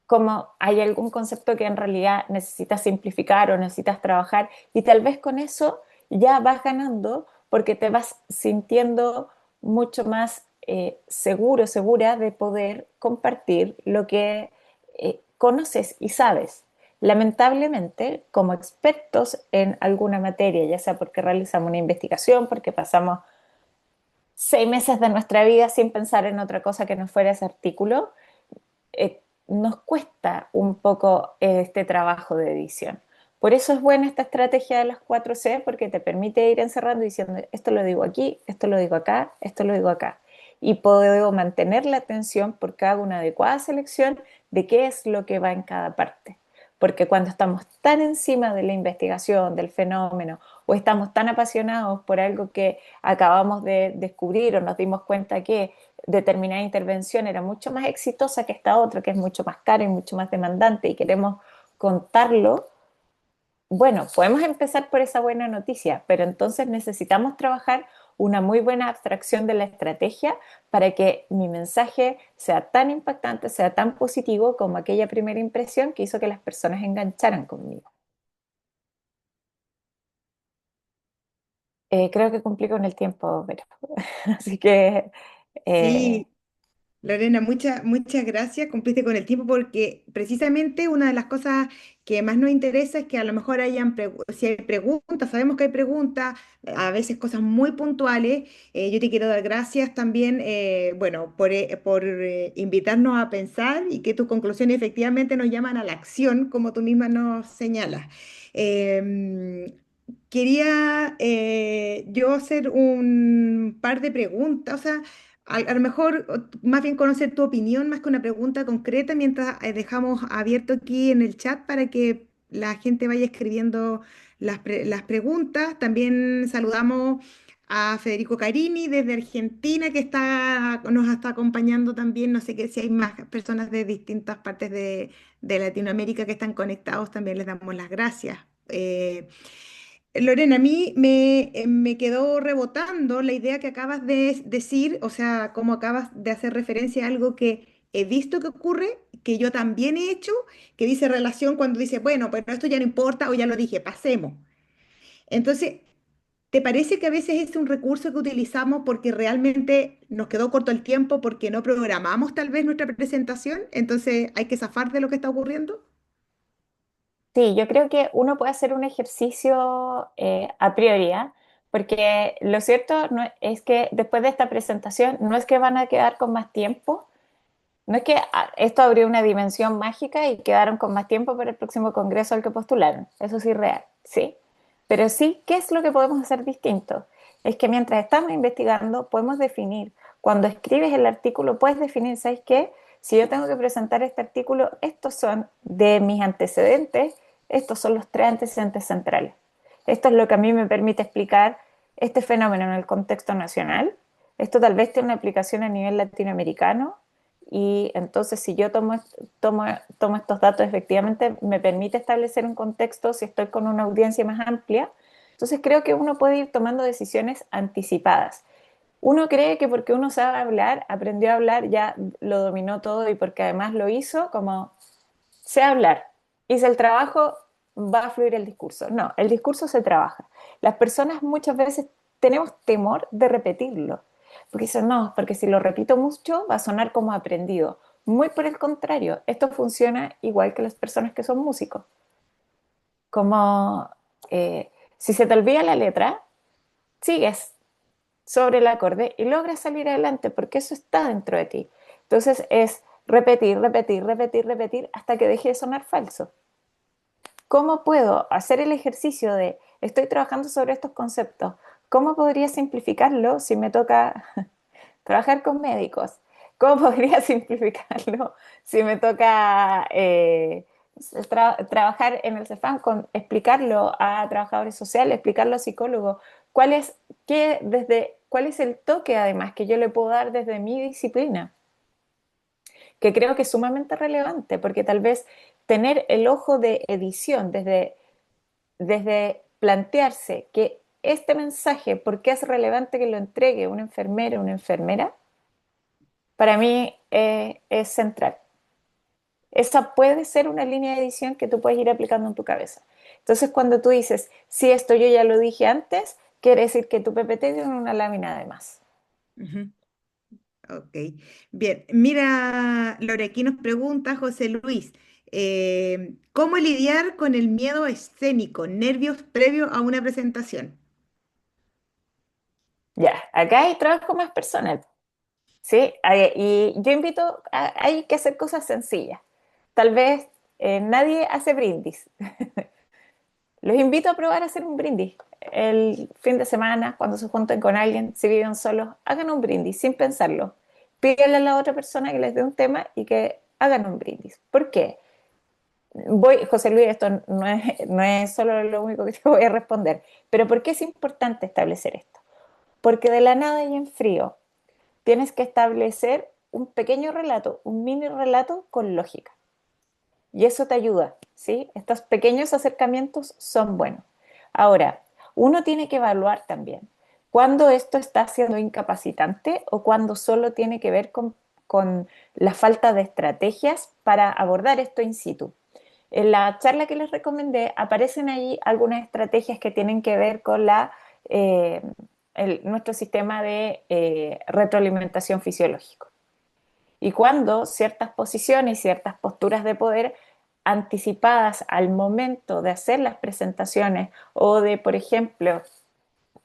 ¿Cómo hay algún concepto que en realidad necesitas simplificar o necesitas trabajar? Y tal vez con eso ya vas ganando, porque te vas sintiendo mucho más seguro, segura de poder compartir lo que conoces y sabes. Lamentablemente, como expertos en alguna materia, ya sea porque realizamos una investigación, porque pasamos 6 meses de nuestra vida sin pensar en otra cosa que no fuera ese artículo, nos cuesta un poco este trabajo de edición. Por eso es buena esta estrategia de las 4C, porque te permite ir encerrando y diciendo, esto lo digo aquí, esto lo digo acá, esto lo digo acá. Y puedo mantener la atención porque hago una adecuada selección de qué es lo que va en cada parte. Porque cuando estamos tan encima de la investigación, del fenómeno, o estamos tan apasionados por algo que acabamos de descubrir o nos dimos cuenta que determinada intervención era mucho más exitosa que esta otra, que es mucho más cara y mucho más demandante, y queremos contarlo, bueno, podemos empezar por esa buena noticia, pero entonces necesitamos trabajar una muy buena abstracción de la estrategia para que mi mensaje sea tan impactante, sea tan positivo como aquella primera impresión que hizo que las personas engancharan conmigo. Creo que cumplí con el tiempo, pero así que eh, Sí, Lorena, muchas gracias. Cumpliste con el tiempo porque precisamente una de las cosas que más nos interesa es que a lo mejor si hay preguntas, sabemos que hay preguntas, a veces cosas muy puntuales. Yo te quiero dar gracias también, bueno, por invitarnos a pensar y que tus conclusiones efectivamente nos llaman a la acción, como tú misma nos señalas. Quería yo hacer un par de preguntas, o sea, a lo mejor más bien conocer tu opinión más que una pregunta concreta mientras dejamos abierto aquí en el chat para que la gente vaya escribiendo las preguntas. También saludamos a Federico Carini desde Argentina nos está acompañando también. No sé si hay más personas de distintas partes de Latinoamérica que están conectados, también les damos las gracias. Lorena, a mí me quedó rebotando la idea que acabas de decir, o sea, como acabas de hacer referencia a algo que he visto que ocurre, que yo también he hecho, que dice relación cuando dice, bueno, pero esto ya no importa o ya lo dije, pasemos. Entonces, ¿te parece que a veces es un recurso que utilizamos porque realmente nos quedó corto el tiempo, porque no programamos tal vez nuestra presentación? Entonces, ¿hay que zafar de lo que está ocurriendo? sí, yo creo que uno puede hacer un ejercicio a priori, ¿ah? Porque lo cierto es que después de esta presentación no es que van a quedar con más tiempo. No es que esto abrió una dimensión mágica y quedaron con más tiempo para el próximo congreso al que postularon. Eso sí es real, ¿sí? Pero sí, ¿qué es lo que podemos hacer distinto? Es que mientras estamos investigando, podemos definir, cuando escribes el artículo, puedes definir, ¿sabes qué? Si yo tengo que presentar este artículo, estos son de mis antecedentes, estos son los tres antecedentes centrales. Esto es lo que a mí me permite explicar este fenómeno en el contexto nacional. Esto tal vez tiene una aplicación a nivel latinoamericano y entonces si yo tomo estos datos efectivamente me permite establecer un contexto si estoy con una audiencia más amplia. Entonces creo que uno puede ir tomando decisiones anticipadas. Uno cree que porque uno sabe hablar, aprendió a hablar, ya lo dominó todo y porque además lo hizo, como sé hablar, hice el trabajo, va a fluir el discurso. No, el discurso se trabaja. Las personas muchas veces tenemos temor de repetirlo, porque dicen, no, porque si lo repito mucho va a sonar como aprendido. Muy por el contrario, esto funciona igual que las personas que son músicos. Como si se te olvida la letra, sigues sobre el acorde y logras salir adelante porque eso está dentro de ti. Entonces es repetir, repetir, repetir, repetir hasta que deje de sonar falso. ¿Cómo puedo hacer el ejercicio de estoy trabajando sobre estos conceptos? ¿Cómo podría simplificarlo si me toca trabajar con médicos? ¿Cómo podría simplificarlo si me toca trabajar en el CEFAM con explicarlo a trabajadores sociales, explicarlo a psicólogos? ¿Cuál es, cuál es el toque además que yo le puedo dar desde mi disciplina? Que creo que es sumamente relevante porque tal vez tener el ojo de edición desde plantearse que este mensaje, ¿por qué es relevante que lo entregue un enfermero o una enfermera? Para mí es central. Esa puede ser una línea de edición que tú puedes ir aplicando en tu cabeza. Entonces, cuando tú dices, si esto yo ya lo dije antes, quiere decir que tu PPT tiene una lámina de más. Ujú. Ok, bien. Mira, Lore, aquí nos pregunta José Luis, ¿cómo lidiar con el miedo escénico, nervios previo a una presentación? Ya, acá hay trabajo más personal. Sí, y yo invito hay que hacer cosas sencillas. Tal vez nadie hace brindis. Los invito a probar a hacer un brindis. El fin de semana, cuando se junten con alguien, si viven solos, hagan un brindis sin pensarlo. Pídanle a la otra persona que les dé un tema y que hagan un brindis. ¿Por qué? José Luis, esto no es solo lo único que te voy a responder, pero ¿por qué es importante establecer esto? Porque de la nada y en frío tienes que establecer un pequeño relato, un mini relato con lógica. Y eso te ayuda. ¿sí? Estos pequeños acercamientos son buenos. Ahora, uno tiene que evaluar también cuándo esto está siendo incapacitante o cuándo solo tiene que ver con la falta de estrategias para abordar esto in situ. En la charla que les recomendé aparecen ahí algunas estrategias que tienen que ver con eh, nuestro sistema de retroalimentación fisiológico. Y cuando ciertas posiciones y ciertas posturas de poder anticipadas al momento de hacer las presentaciones o de, por ejemplo,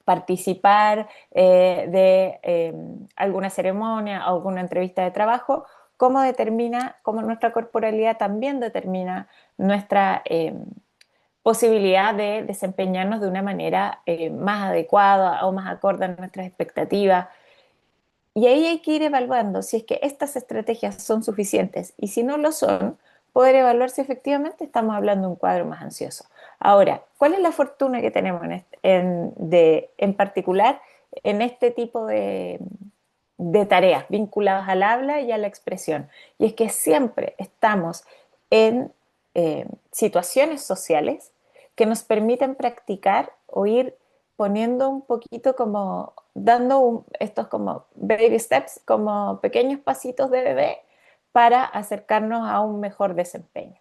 participar de alguna ceremonia o alguna entrevista de trabajo, cómo nuestra corporalidad también determina nuestra posibilidad de desempeñarnos de una manera más adecuada o más acorde a nuestras expectativas. Y ahí hay que ir evaluando si es que estas estrategias son suficientes y si no lo son, poder evaluar si efectivamente estamos hablando de un cuadro más ansioso. Ahora, ¿cuál es la fortuna que tenemos en particular en este tipo de tareas vinculadas al habla y a la expresión? Y es que siempre estamos en situaciones sociales que nos permiten practicar o ir poniendo un poquito como, estos como baby steps, como pequeños pasitos de bebé para acercarnos a un mejor desempeño.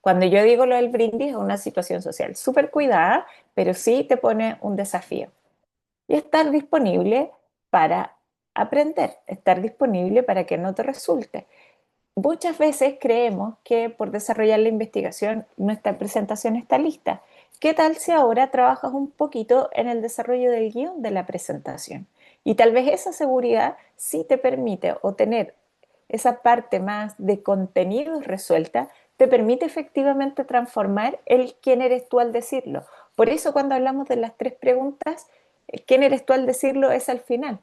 Cuando yo digo lo del brindis es una situación social súper cuidada, pero sí te pone un desafío. Y estar disponible para aprender, estar disponible para que no te resulte. Muchas veces creemos que por desarrollar la investigación nuestra presentación está lista. ¿Qué tal si ahora trabajas un poquito en el desarrollo del guión de la presentación? Y tal vez esa seguridad sí te permite o tener esa parte más de contenido resuelta, te permite efectivamente transformar el quién eres tú al decirlo. Por eso cuando hablamos de las tres preguntas, el quién eres tú al decirlo es al final.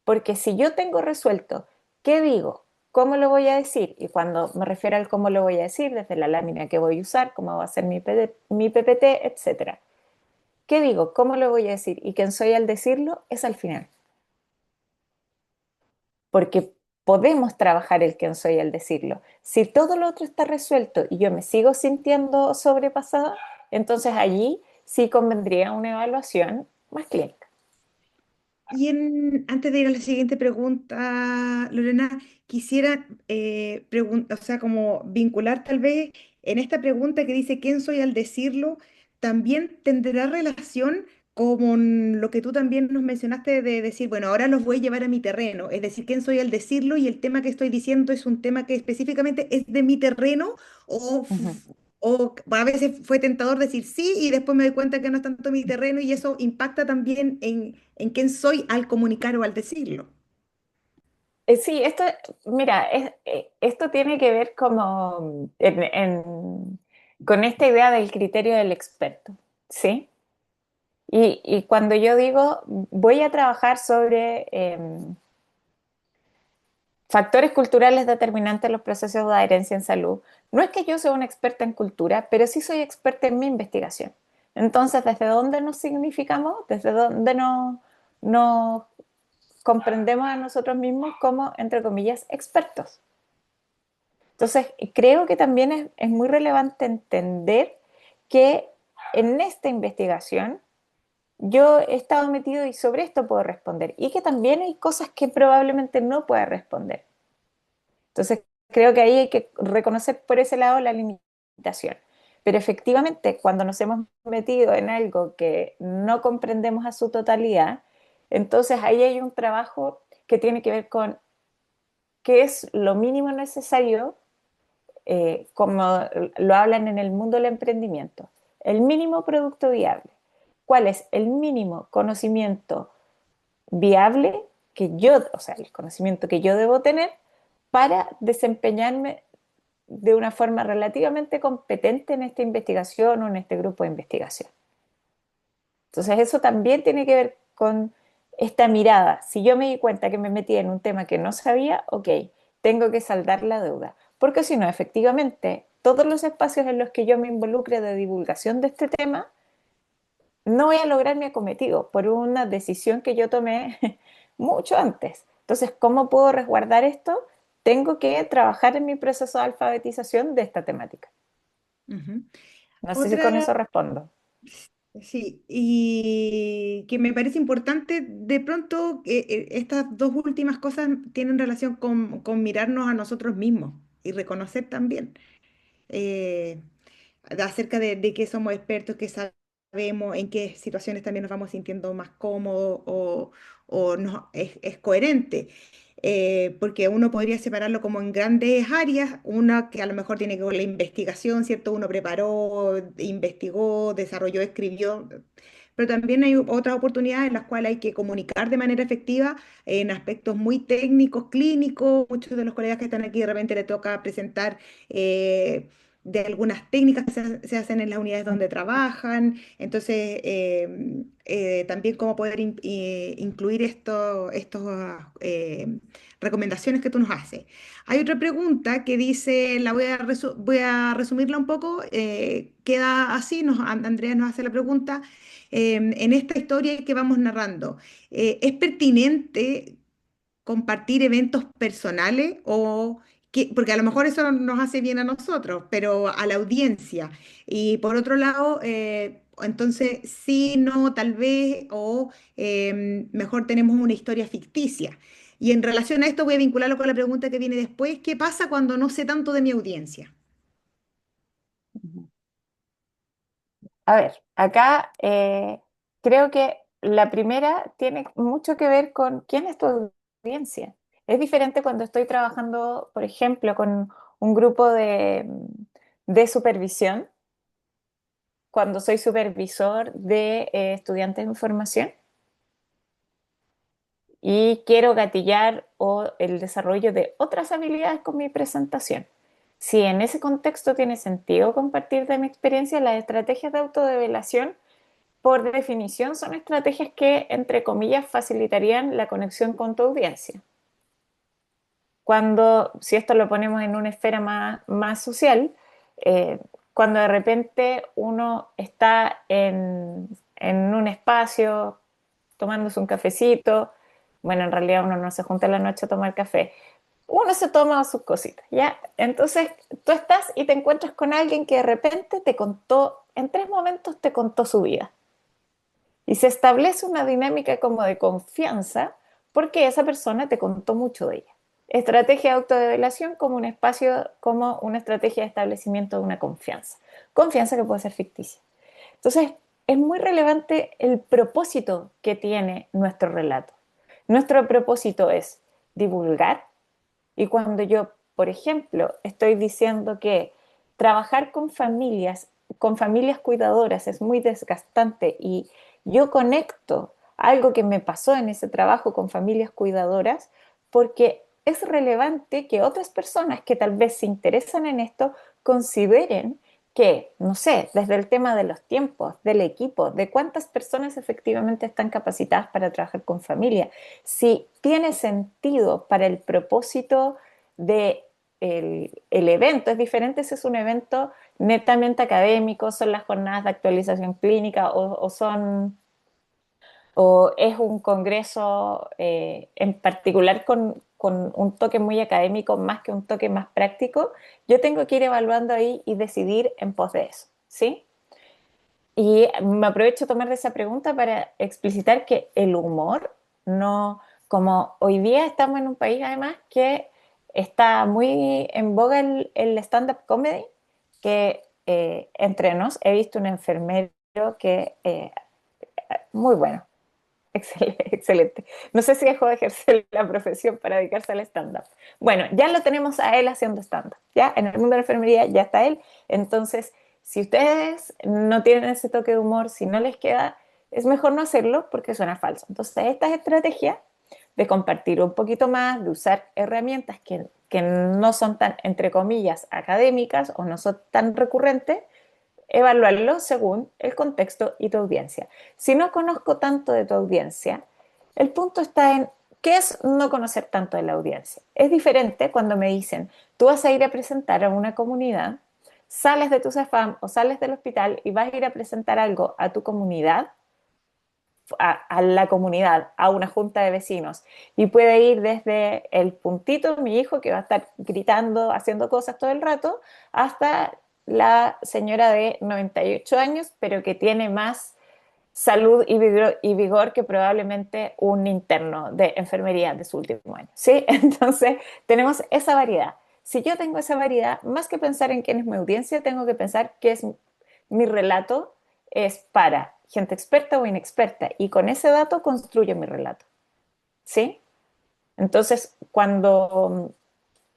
Porque si yo tengo resuelto qué digo, cómo lo voy a decir, y cuando me refiero al cómo lo voy a decir, desde la lámina que voy a usar, cómo va a ser mi PPT, etcétera. ¿Qué digo? ¿Cómo lo voy a decir? Y quién soy al decirlo es al final. Porque podemos trabajar el quién soy al decirlo. Si todo lo otro está resuelto y yo me sigo sintiendo sobrepasada, entonces allí sí convendría una evaluación más clínica. Antes de ir a la siguiente pregunta, Lorena, quisiera o sea, como vincular tal vez en esta pregunta que dice ¿quién soy al decirlo? También tendrá relación con lo que tú también nos mencionaste de decir, bueno, ahora los voy a llevar a mi terreno, es decir, ¿quién soy al decirlo? Y el tema que estoy diciendo es un tema que específicamente es de mi terreno o Ujú. o a veces fue tentador decir sí y después me doy cuenta que no es tanto mi terreno y eso impacta también en quién soy al comunicar o al decirlo. Sí, mira, esto tiene que ver como con esta idea del criterio del experto, ¿sí? Y cuando yo digo voy a trabajar sobre factores culturales determinantes en los procesos de adherencia en salud, no es que yo sea una experta en cultura, pero sí soy experta en mi investigación. Entonces, ¿desde dónde nos significamos? ¿Desde dónde nos comprendemos a nosotros mismos como, entre comillas, expertos? Entonces, creo que también es muy relevante entender que en esta investigación yo he estado metido y sobre esto puedo responder y que también hay cosas que probablemente no pueda responder. Entonces, creo que ahí hay que reconocer por ese lado la limitación. Pero efectivamente, cuando nos hemos metido en algo que no comprendemos a su totalidad, entonces ahí hay un trabajo que tiene que ver con qué es lo mínimo necesario como lo hablan en el mundo del emprendimiento, el mínimo producto viable. ¿Cuál es el mínimo conocimiento viable que yo, o sea, el conocimiento que yo debo tener para desempeñarme de una forma relativamente competente en esta investigación o en este grupo de investigación? Entonces eso también tiene que ver con esta mirada. Si yo me di cuenta que me metí en un tema que no sabía, ok, tengo que saldar la deuda. Porque si no, efectivamente, todos los espacios en los que yo me involucre de divulgación de este tema, no voy a lograr mi acometido por una decisión que yo tomé mucho antes. Entonces, ¿cómo puedo resguardar esto? Tengo que trabajar en mi proceso de alfabetización de esta temática. Ujú. No sé si con Otra, eso respondo. sí, y que me parece importante, de pronto, estas dos últimas cosas tienen relación con mirarnos a nosotros mismos y reconocer también. eh, acerca de qué somos expertos, qué sabemos, en qué situaciones también nos vamos sintiendo más cómodos o es coherente. Porque uno podría separarlo como en grandes áreas, una que a lo mejor tiene que ver con la investigación, ¿cierto? Uno preparó, investigó, desarrolló, escribió, pero también hay otras oportunidades en las cuales hay que comunicar de manera efectiva en aspectos muy técnicos, clínicos. Muchos de los colegas que están aquí de repente le toca presentar de algunas técnicas que se hacen en las unidades donde trabajan. Entonces, también cómo poder incluir estos recomendaciones que tú nos haces. Hay otra pregunta que dice, voy a resumirla un poco, queda así, Andrea nos hace la pregunta, en esta historia que vamos narrando, ¿es pertinente compartir eventos personales porque a lo mejor eso no nos hace bien a nosotros, pero a la audiencia? Y por otro lado, entonces sí, no, tal vez, o mejor tenemos una historia ficticia. Y en relación a esto voy a vincularlo con la pregunta que viene después: ¿qué pasa cuando no sé tanto de mi audiencia? Ujú. A ver, acá creo que la primera tiene mucho que ver con quién es tu audiencia. Es diferente cuando estoy trabajando, por ejemplo, con un grupo de supervisión, cuando soy supervisor de estudiantes en formación y quiero gatillar el desarrollo de otras habilidades con mi presentación. Si en ese contexto tiene sentido compartir de mi experiencia, las estrategias de autodevelación por definición, son estrategias que, entre comillas, facilitarían la conexión con tu audiencia. Cuando, si esto lo ponemos en una esfera más social, eh, cuando de repente uno está en un espacio tomándose un cafecito, bueno, en realidad uno no se junta en la noche a tomar café, uno se toma sus cositas, ¿ya? Entonces tú estás y te encuentras con alguien que de repente te contó, en 3 momentos te contó su vida. Y se establece una dinámica como de confianza porque esa persona te contó mucho de ella. Estrategia de autodevelación como un espacio, como una estrategia de establecimiento de una confianza. Confianza que puede ser ficticia. Entonces, es muy relevante el propósito que tiene nuestro relato. Nuestro propósito es divulgar, y cuando yo, por ejemplo, estoy diciendo que trabajar con familias cuidadoras es muy desgastante y yo conecto algo que me pasó en ese trabajo con familias cuidadoras porque es relevante que otras personas que tal vez se interesan en esto consideren que, no sé, desde el tema de los tiempos, del equipo, de cuántas personas efectivamente están capacitadas para trabajar con familia, si tiene sentido para el propósito de el evento. Es diferente si es un evento netamente académico, son las jornadas de actualización clínica o es un congreso en particular con un toque muy académico más que un toque más práctico. Yo tengo que ir evaluando ahí y decidir en pos de eso, ¿sí? Y me aprovecho de tomar de esa pregunta para explicitar que el humor no, como hoy día estamos en un país además que está muy en boga el stand-up comedy, que entre nos he visto un enfermero que muy bueno, excelente, excelente. No sé si dejó de ejercer la profesión para dedicarse al stand-up. Bueno, ya lo tenemos a él haciendo stand-up, ya en el mundo de la enfermería ya está él, entonces si ustedes no tienen ese toque de humor, si no les queda, es mejor no hacerlo porque suena falso. Entonces estas estrategias de compartir un poquito más, de usar herramientas que no son tan, entre comillas, académicas o no son tan recurrentes, evaluarlo según el contexto y tu audiencia. Si no conozco tanto de tu audiencia, el punto está en qué es no conocer tanto de la audiencia. Es diferente cuando me dicen, tú vas a ir a presentar a una comunidad, sales de tu CEFAM o sales del hospital y vas a ir a presentar algo a tu comunidad, a la comunidad, a una junta de vecinos. Y puede ir desde el puntito, mi hijo, que va a estar gritando, haciendo cosas todo el rato, hasta la señora de 98 años, pero que tiene más salud y vigor que probablemente un interno de enfermería de su último año, ¿sí? Entonces, tenemos esa variedad. Si yo tengo esa variedad, más que pensar en quién es mi audiencia, tengo que pensar qué es mi relato, es para gente experta o inexperta, y con ese dato construyo mi relato, ¿sí? Entonces, cuando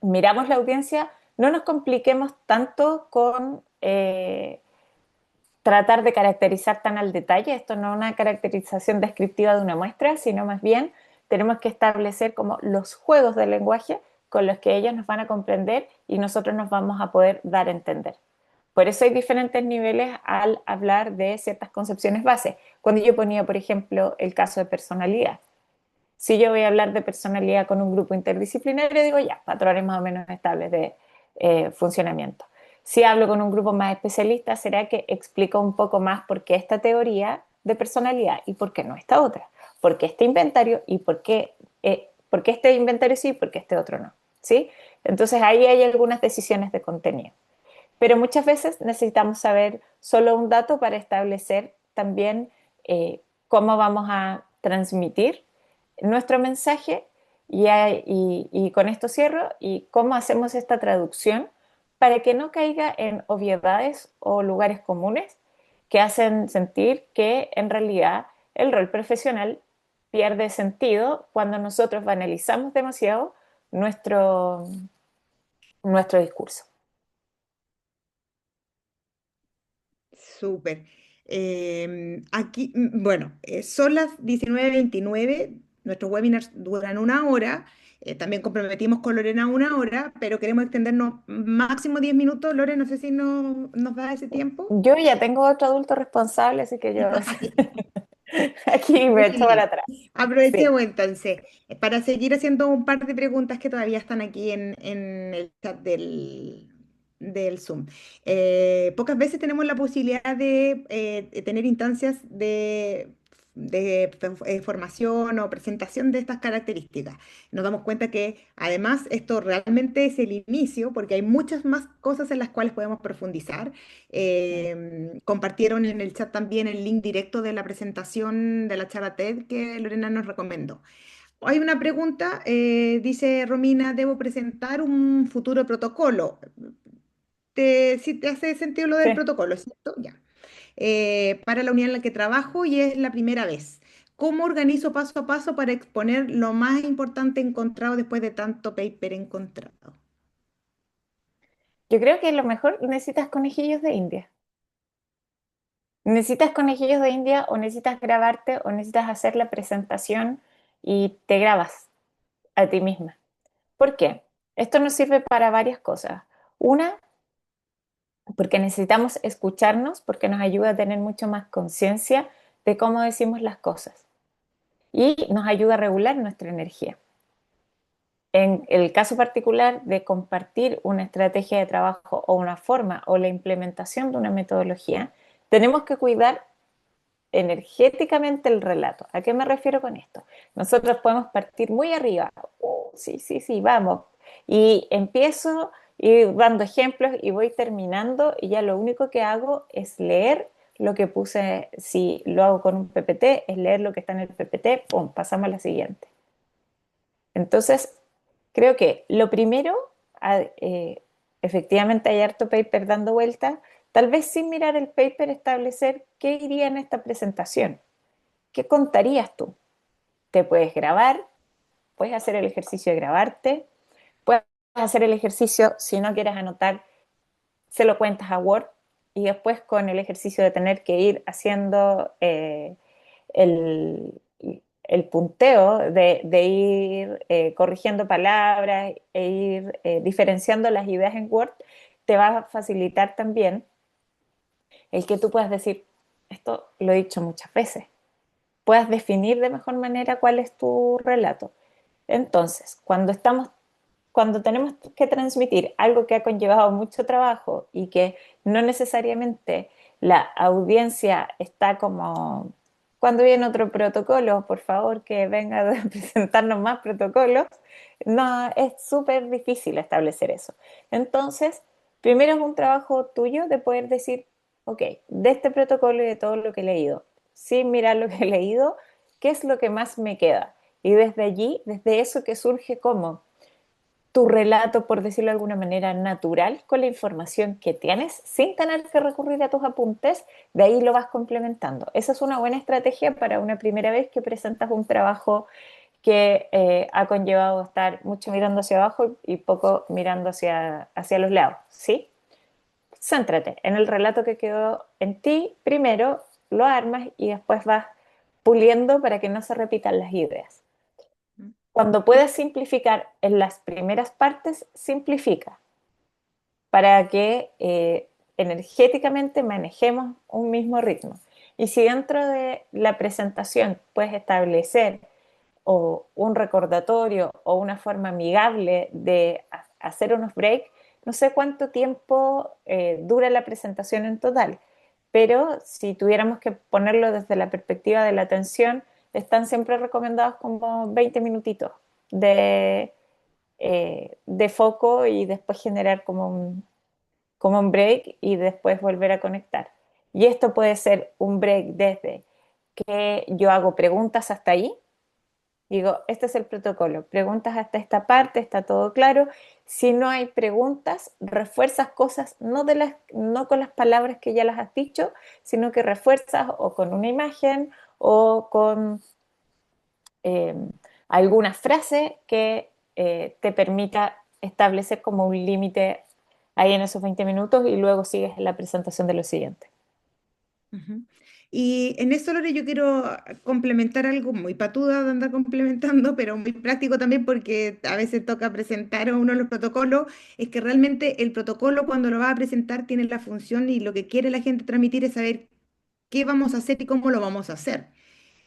miramos la audiencia, no nos compliquemos tanto con tratar de caracterizar tan al detalle. Esto no es una caracterización descriptiva de una muestra, sino más bien tenemos que establecer como los juegos del lenguaje con los que ellos nos van a comprender y nosotros nos vamos a poder dar a entender. Por eso hay diferentes niveles al hablar de ciertas concepciones base. Cuando yo ponía, por ejemplo, el caso de personalidad, si yo voy a hablar de personalidad con un grupo interdisciplinario, digo ya, patrones más o menos estables de funcionamiento. Si hablo con un grupo más especialista, será que explico un poco más por qué esta teoría de personalidad y por qué no esta otra, por qué este inventario y por qué este inventario sí y por qué este otro no. ¿Sí? Entonces ahí hay algunas decisiones de contenido. Pero muchas veces necesitamos saber solo un dato para establecer también cómo vamos a transmitir nuestro mensaje y con esto cierro y cómo hacemos esta traducción para que no caiga en obviedades o lugares comunes que hacen sentir que en realidad el rol profesional pierde sentido cuando nosotros banalizamos demasiado nuestro, nuestro discurso. Súper. Aquí, bueno, son las 19:29. Nuestros webinars duran una hora. También comprometimos con Lorena una hora, pero queremos extendernos máximo 10 minutos. Lorena, no sé si nos da ese tiempo. Yo ya tengo otro adulto responsable, así que yo aquí me echo para Sí, atrás. Sí. aprovechemos entonces para seguir haciendo un par de preguntas que todavía están aquí en el chat del Zoom. Pocas veces tenemos la posibilidad de tener instancias de formación o presentación de estas características. Nos damos cuenta que además esto realmente es el inicio porque hay muchas más cosas en las cuales podemos profundizar. Compartieron en el chat también el link directo de la presentación de la charla TED que Lorena nos recomendó. Hay una pregunta, dice Romina, ¿debo presentar un futuro protocolo? Si te hace sentido lo del Sí. protocolo, ¿cierto? Ya. Para la unidad en la que trabajo y es la primera vez. ¿Cómo organizo paso a paso para exponer lo más importante encontrado después de tanto paper encontrado? Yo creo que lo mejor necesitas conejillos de India. Necesitas conejillos de India o necesitas grabarte o necesitas hacer la presentación y te grabas a ti misma. ¿Por qué? Esto nos sirve para varias cosas. Una, porque necesitamos escucharnos, porque nos ayuda a tener mucho más conciencia de cómo decimos las cosas y nos ayuda a regular nuestra energía. En el caso particular de compartir una estrategia de trabajo o una forma o la implementación de una metodología, tenemos que cuidar energéticamente el relato. ¿A qué me refiero con esto? Nosotros podemos partir muy arriba. Oh, sí, sí, sí, vamos. Y empiezo ir dando ejemplos y voy terminando y ya lo único que hago es leer lo que puse. Si lo hago con un PPT, es leer lo que está en el PPT, pum, pasamos a la siguiente. Entonces, creo que lo primero, efectivamente hay harto paper dando vueltas, tal vez sin mirar el paper establecer qué iría en esta presentación, qué contarías tú. Te puedes grabar, puedes hacer el ejercicio de grabarte, puedes hacer el ejercicio, si no quieres anotar, se lo cuentas a Word y después con el ejercicio de tener que ir haciendo el, el punteo de ir corrigiendo palabras e ir diferenciando las ideas en Word, te va a facilitar también el que tú puedas decir, esto lo he dicho muchas veces, puedas definir de mejor manera cuál es tu relato. Entonces, cuando tenemos que transmitir algo que ha conllevado mucho trabajo y que no necesariamente la audiencia está como, cuando viene otro protocolo, por favor que venga a presentarnos más protocolos, no, es súper difícil establecer eso. Entonces, Primero es un trabajo tuyo de poder decir, ok, de este protocolo y de todo lo que he leído, sin mirar lo que he leído, ¿qué es lo que más me queda? Y desde allí, desde eso que surge como tu relato, por decirlo de alguna manera, natural con la información que tienes, sin tener que recurrir a tus apuntes, de ahí lo vas complementando. Esa es una buena estrategia para una primera vez que presentas un trabajo que ha conllevado estar mucho mirando hacia abajo y poco mirando hacia los lados, ¿sí? Céntrate en el relato que quedó en ti, primero lo armas y después vas puliendo para que no se repitan las ideas. Cuando Y- puedas simplificar en las primeras partes, simplifica para que energéticamente manejemos un mismo ritmo. Y si dentro de la presentación puedes establecer o un recordatorio o una forma amigable de hacer unos breaks, no sé cuánto tiempo dura la presentación en total, pero si tuviéramos que ponerlo desde la perspectiva de la atención, están siempre recomendados como 20 minutitos de, de foco y después generar como un break y después volver a conectar. Y esto puede ser un break desde que yo hago preguntas hasta ahí, digo, este es el protocolo, preguntas hasta esta parte, está todo claro. Si no hay preguntas, refuerzas cosas no con las palabras que ya las has dicho, sino que refuerzas o con una imagen o con eh, alguna frase que te permita establecer como un límite ahí en esos 20 minutos y luego sigues en la presentación de lo siguiente. Ujú. Y en eso, Lore, yo quiero complementar algo muy patuda de andar complementando, pero muy práctico también porque a veces toca presentar uno de los protocolos, es que realmente el protocolo cuando lo va a presentar tiene la función y lo que quiere la gente transmitir es saber qué vamos a hacer y cómo lo vamos a hacer,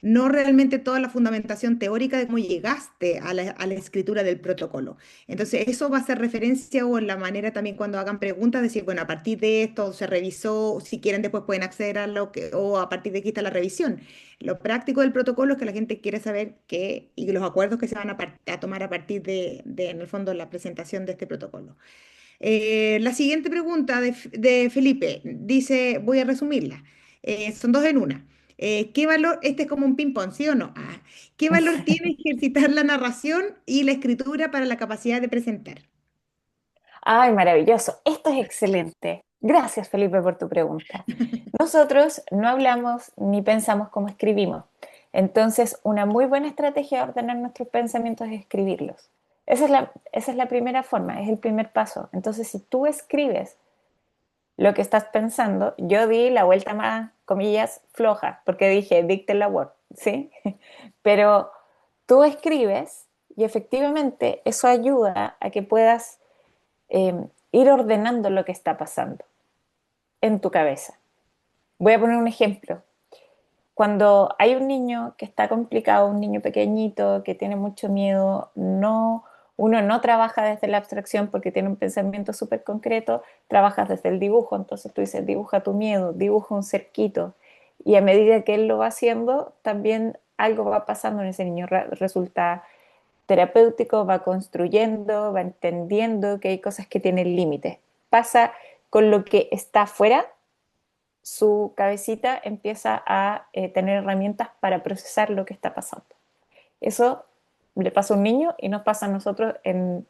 no realmente toda la fundamentación teórica de cómo llegaste a la escritura del protocolo. Entonces, eso va a ser referencia o en la manera también cuando hagan preguntas, decir, bueno, a partir de esto se revisó, si quieren después pueden acceder a lo que, o a partir de aquí está la revisión. Lo práctico del protocolo es que la gente quiere saber qué y los acuerdos que se van a tomar a partir en el fondo, la presentación de este protocolo. La siguiente pregunta de Felipe dice, voy a resumirla. Son dos en una. ¿Qué valor, este es como un ping-pong, ¿sí o no? ¿Qué valor tiene ejercitar la narración y la escritura para la capacidad de presentar? Ay, maravilloso. Esto es excelente. Gracias, Felipe, por tu pregunta. Nosotros no hablamos ni pensamos como escribimos. Entonces, una muy buena estrategia de ordenar nuestros pensamientos es escribirlos. Esa es la primera forma, es el primer paso. Entonces, si tú escribes lo que estás pensando, yo di la vuelta más, comillas, floja, porque dije, dicte la word, ¿sí? Pero tú escribes y efectivamente eso ayuda a que puedas ir ordenando lo que está pasando en tu cabeza. Voy a poner un ejemplo. Cuando hay un niño que está complicado, un niño pequeñito que tiene mucho miedo, uno no trabaja desde la abstracción porque tiene un pensamiento súper concreto, trabajas desde el dibujo, entonces tú dices, dibuja tu miedo, dibuja un cerquito, y a medida que él lo va haciendo, también algo va pasando en ese niño, resulta terapéutico, va construyendo, va entendiendo que hay cosas que tienen límites. Pasa con lo que está afuera, su cabecita empieza a tener herramientas para procesar lo que está pasando. Eso le pasa a un niño y nos pasa a nosotros en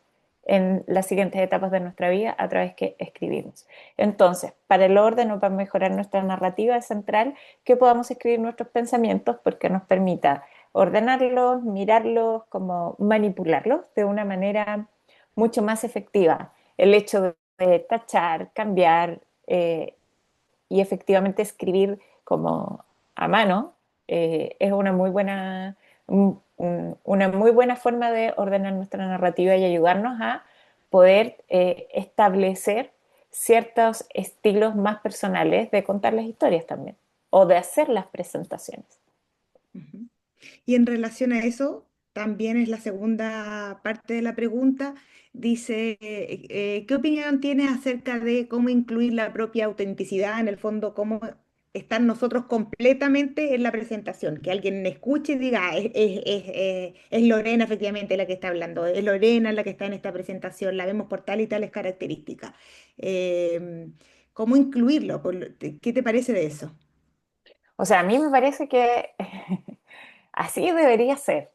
las siguientes etapas de nuestra vida a través que escribimos. Entonces, para el orden o para mejorar nuestra narrativa es central que podamos escribir nuestros pensamientos porque nos permita ordenarlos, mirarlos, como manipularlos de una manera mucho más efectiva. El hecho de tachar, cambiar, y efectivamente escribir como a mano es una muy buena forma de ordenar nuestra narrativa y ayudarnos a poder establecer ciertos estilos más personales de contar las historias también o de hacer las presentaciones. Ujú. Y en relación a eso, también es la segunda parte de la pregunta. Dice, ¿qué opinión tienes acerca de cómo incluir la propia autenticidad, en el fondo, cómo estar nosotros completamente en la presentación, que alguien escuche y diga, "Ah, es Lorena efectivamente la que está hablando, es Lorena la que está en esta presentación, la vemos por tal y tales características". Eh, ¿Cómo incluirlo? ¿Qué te parece de eso? O sea, a mí me parece que así debería ser.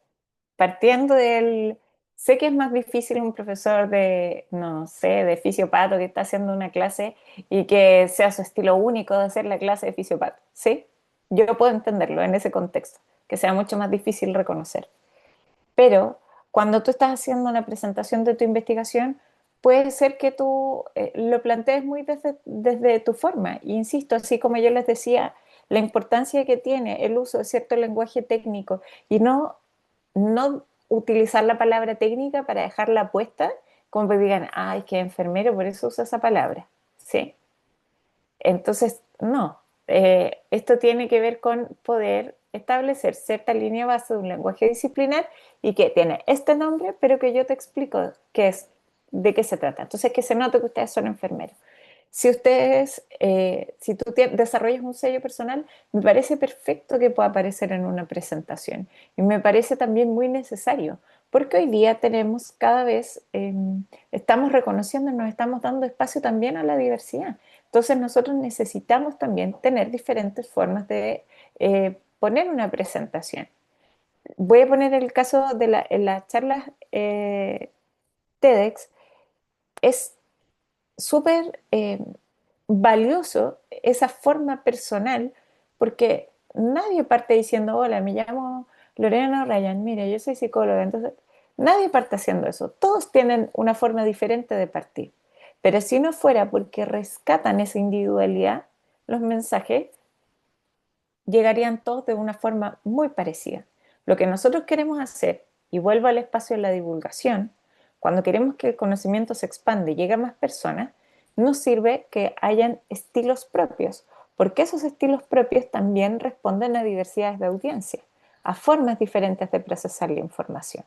Partiendo del, sé que es más difícil un profesor de, no sé, de fisiopato que está haciendo una clase y que sea su estilo único de hacer la clase de fisiopato, ¿sí? Yo puedo entenderlo en ese contexto, que sea mucho más difícil reconocer. Pero cuando tú estás haciendo una presentación de tu investigación, puede ser que tú lo plantees muy desde tu forma. Y insisto, así como yo les decía, la importancia que tiene el uso de cierto lenguaje técnico y no utilizar la palabra técnica para dejarla puesta, como que digan, ay, que enfermero, por eso usa esa palabra, ¿sí? Entonces, no, esto tiene que ver con poder establecer cierta línea base de un lenguaje disciplinar y que tiene este nombre, pero que yo te explico qué es, de qué se trata. Entonces, que se note que ustedes son enfermeros. Si ustedes, si tú desarrollas un sello personal, me parece perfecto que pueda aparecer en una presentación. Y me parece también muy necesario, porque hoy día tenemos cada vez, estamos reconociendo, nos estamos dando espacio también a la diversidad. Entonces nosotros necesitamos también tener diferentes formas de poner una presentación. Voy a poner el caso de en las charlas TEDx. Es súper valioso esa forma personal porque nadie parte diciendo, hola, me llamo Lorena Ryan, mire, yo soy psicóloga. Entonces, nadie parte haciendo eso. Todos tienen una forma diferente de partir. Pero si no fuera porque rescatan esa individualidad, los mensajes llegarían todos de una forma muy parecida. Lo que nosotros queremos hacer, y vuelvo al espacio de la divulgación, cuando queremos que el conocimiento se expande y llegue a más personas, nos sirve que hayan estilos propios, porque esos estilos propios también responden a diversidades de audiencia, a formas diferentes de procesar la información.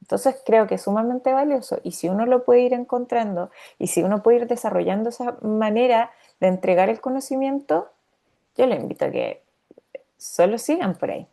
Entonces creo que es sumamente valioso y si uno lo puede ir encontrando y si uno puede ir desarrollando esa manera de entregar el conocimiento, yo le invito a que solo sigan por ahí.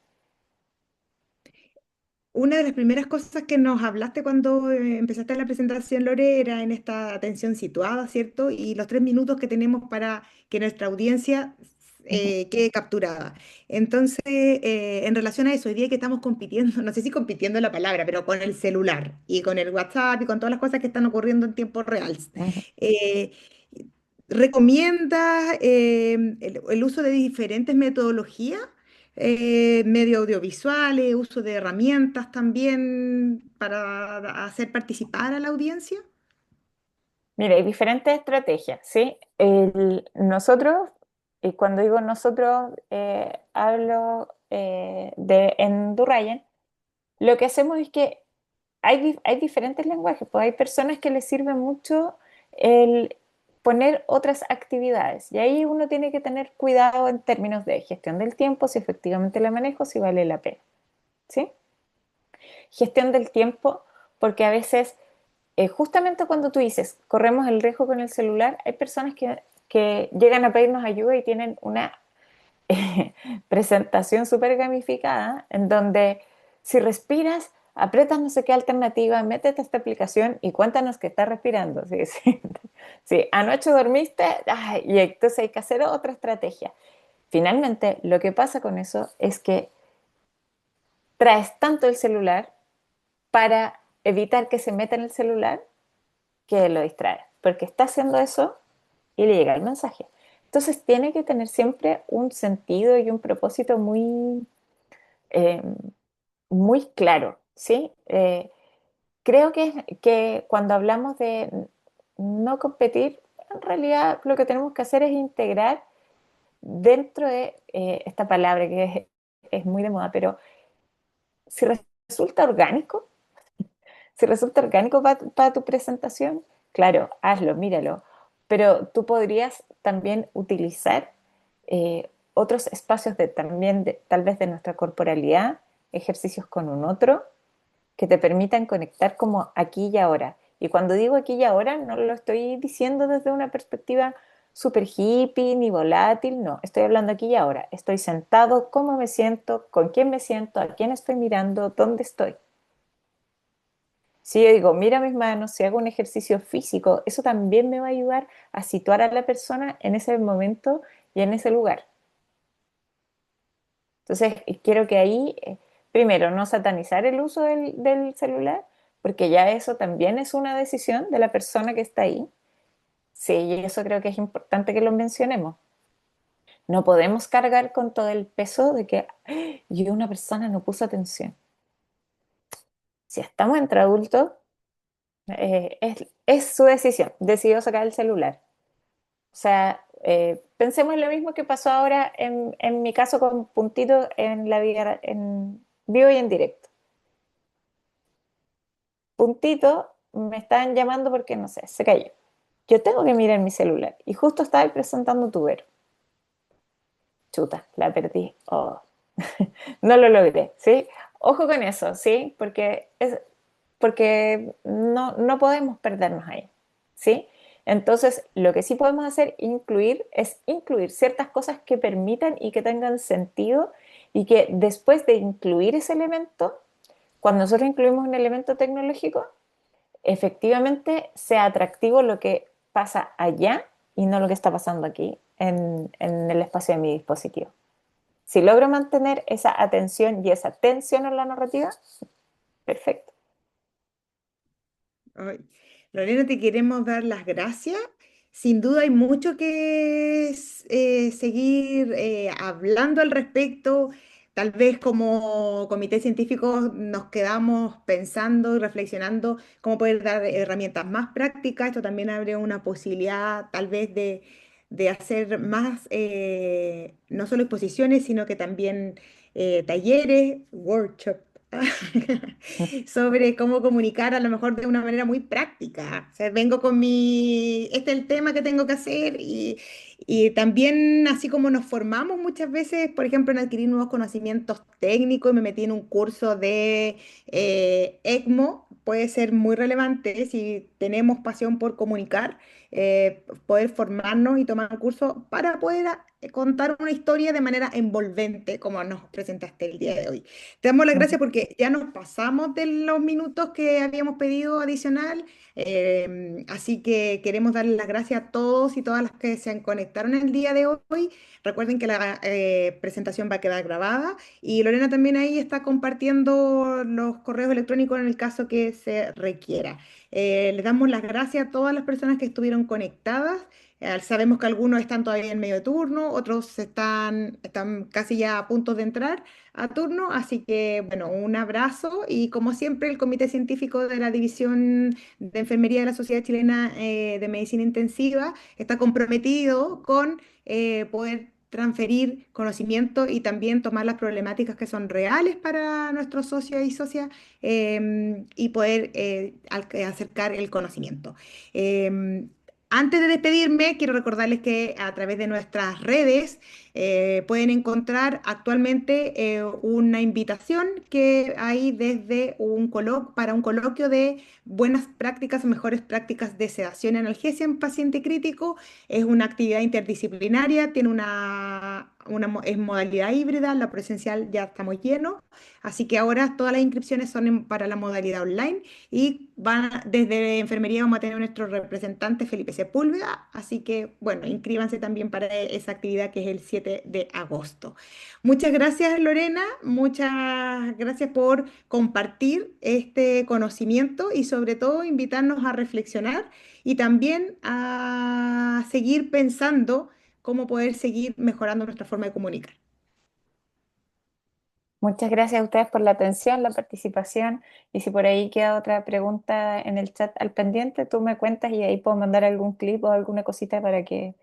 Una de las primeras cosas que nos hablaste cuando empezaste la presentación, Lore, era en esta atención situada, ¿cierto? Y los 3 minutos que tenemos para que nuestra audiencia Ujú. quede capturada. Entonces, en relación a eso, hoy día que estamos compitiendo, no sé si compitiendo es la palabra, pero con el celular y con el WhatsApp y con todas las cosas que están ocurriendo en tiempo real. Ujú. eh, ¿Recomiendas el uso de diferentes metodologías? Medios audiovisuales, uso de herramientas también para hacer participar a la audiencia. Mira, hay diferentes estrategias, ¿sí? Nosotros, y cuando digo nosotros, hablo de en Durryan, lo que hacemos es que hay diferentes lenguajes, pues hay personas que les sirve mucho el poner otras actividades y ahí uno tiene que tener cuidado en términos de gestión del tiempo, si efectivamente la manejo, si vale la pena, ¿sí? Gestión del tiempo, porque a veces justamente cuando tú dices, corremos el riesgo con el celular, hay personas que llegan a pedirnos ayuda y tienen una presentación súper gamificada en donde si respiras, aprietas no sé qué alternativa, métete a esta aplicación y cuéntanos que estás respirando. Sí, sí. Sí, anoche dormiste, ay, y entonces hay que hacer otra estrategia. Finalmente, lo que pasa con eso es que traes tanto el celular para evitar que se meta en el celular que lo distrae, porque está haciendo eso y le llega el mensaje. Entonces tiene que tener siempre un sentido y un propósito eh, muy claro, ¿sí? Creo que cuando hablamos de no competir, en realidad lo que tenemos que hacer es integrar dentro de esta palabra que es muy de moda, pero si resulta orgánico, si resulta orgánico para tu presentación, claro, hazlo, míralo. Pero tú podrías también utilizar otros espacios también tal vez de nuestra corporalidad, ejercicios con un otro, que te permitan conectar como aquí y ahora. Y cuando digo aquí y ahora, no lo estoy diciendo desde una perspectiva súper hippie ni volátil, no, estoy hablando aquí y ahora. Estoy sentado, cómo me siento, con quién me siento, a quién estoy mirando, dónde estoy. Si yo digo, mira mis manos, si hago un ejercicio físico, eso también me va a ayudar a situar a la persona en ese momento y en ese lugar. Entonces, quiero que ahí, primero, no satanizar el uso del celular, porque ya eso también es una decisión de la persona que está ahí. Sí, y eso creo que es importante que lo mencionemos. No podemos cargar con todo el peso de que y una persona no puso atención. Si estamos entre adultos, es su decisión. Decidió sacar el celular. O sea, pensemos en lo mismo que pasó ahora en mi caso con Puntito en la vida, en vivo y en directo. Puntito me estaban llamando porque no sé, se cayó. Yo tengo que mirar mi celular y justo estaba ahí presentando tubero. Chuta, la perdí. Oh, no lo logré, ¿sí? Ojo con eso, ¿sí? Porque no podemos perdernos ahí, ¿sí? Entonces, lo que sí podemos hacer es incluir ciertas cosas que permitan y que tengan sentido y que después de incluir ese elemento, cuando nosotros incluimos un elemento tecnológico, efectivamente sea atractivo lo que pasa allá y no lo que está pasando aquí en el espacio de mi dispositivo. Si logro mantener esa atención y esa tensión en la narrativa, perfecto. Ay, Lorena, te queremos dar las gracias. Sin duda hay mucho que seguir hablando al respecto. Tal vez como comité científico nos quedamos pensando y reflexionando cómo poder dar herramientas más prácticas. Esto también abre una posibilidad tal vez de hacer más, no solo exposiciones, sino que también talleres, workshops. Sobre cómo comunicar a lo mejor de una manera muy práctica. O sea, vengo con este es el tema que tengo que hacer y también así como nos formamos muchas veces, por ejemplo, en adquirir nuevos conocimientos técnicos y me metí en un curso de ECMO, puede ser muy relevante si tenemos pasión por comunicar, poder formarnos y tomar cursos para poder contar una historia de manera envolvente como nos presentaste el día de hoy. Te damos las gracias porque ya nos pasamos de los minutos que habíamos pedido adicional, así que queremos darle las gracias a todos y todas las que se conectaron el día de hoy. Recuerden que la presentación va a quedar grabada y Lorena también ahí está compartiendo los correos electrónicos en el caso que se requiera. Les damos las gracias a todas las personas que estuvieron conectadas. Sabemos que algunos están todavía en medio de turno, otros están casi ya a punto de entrar a turno, así que bueno, un abrazo y como siempre el Comité Científico de la División de Enfermería de la Sociedad Chilena de Medicina Intensiva está comprometido con poder transferir conocimiento y también tomar las problemáticas que son reales para nuestros socios y socias y poder acercar el conocimiento. Em, Antes de despedirme, quiero recordarles que a través de nuestras redes pueden encontrar actualmente una invitación que hay desde para un coloquio de buenas prácticas o mejores prácticas de sedación y analgesia en paciente crítico. Es una actividad interdisciplinaria, tiene es modalidad híbrida, la presencial ya estamos llenos, así que ahora todas las inscripciones son para la modalidad online y desde enfermería vamos a tener nuestro representante Felipe Sepúlveda, así que bueno, inscríbanse también para esa actividad que es el 7 de agosto. Muchas gracias Lorena, muchas gracias por compartir este conocimiento y sobre todo invitarnos a reflexionar y también a seguir pensando cómo poder seguir mejorando nuestra forma de comunicar. Muchas gracias a ustedes por la atención, la participación y si por ahí queda otra pregunta en el chat al pendiente, tú me cuentas y ahí puedo mandar algún clip o alguna cosita para que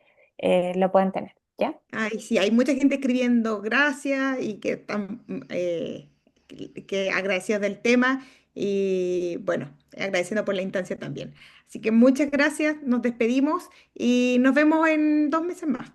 lo puedan tener, ¿ya? Ay, sí, hay mucha gente escribiendo gracias y que están que agradecidos del tema y bueno, agradeciendo por la instancia también. Así que muchas gracias, nos despedimos y nos vemos en 2 meses más.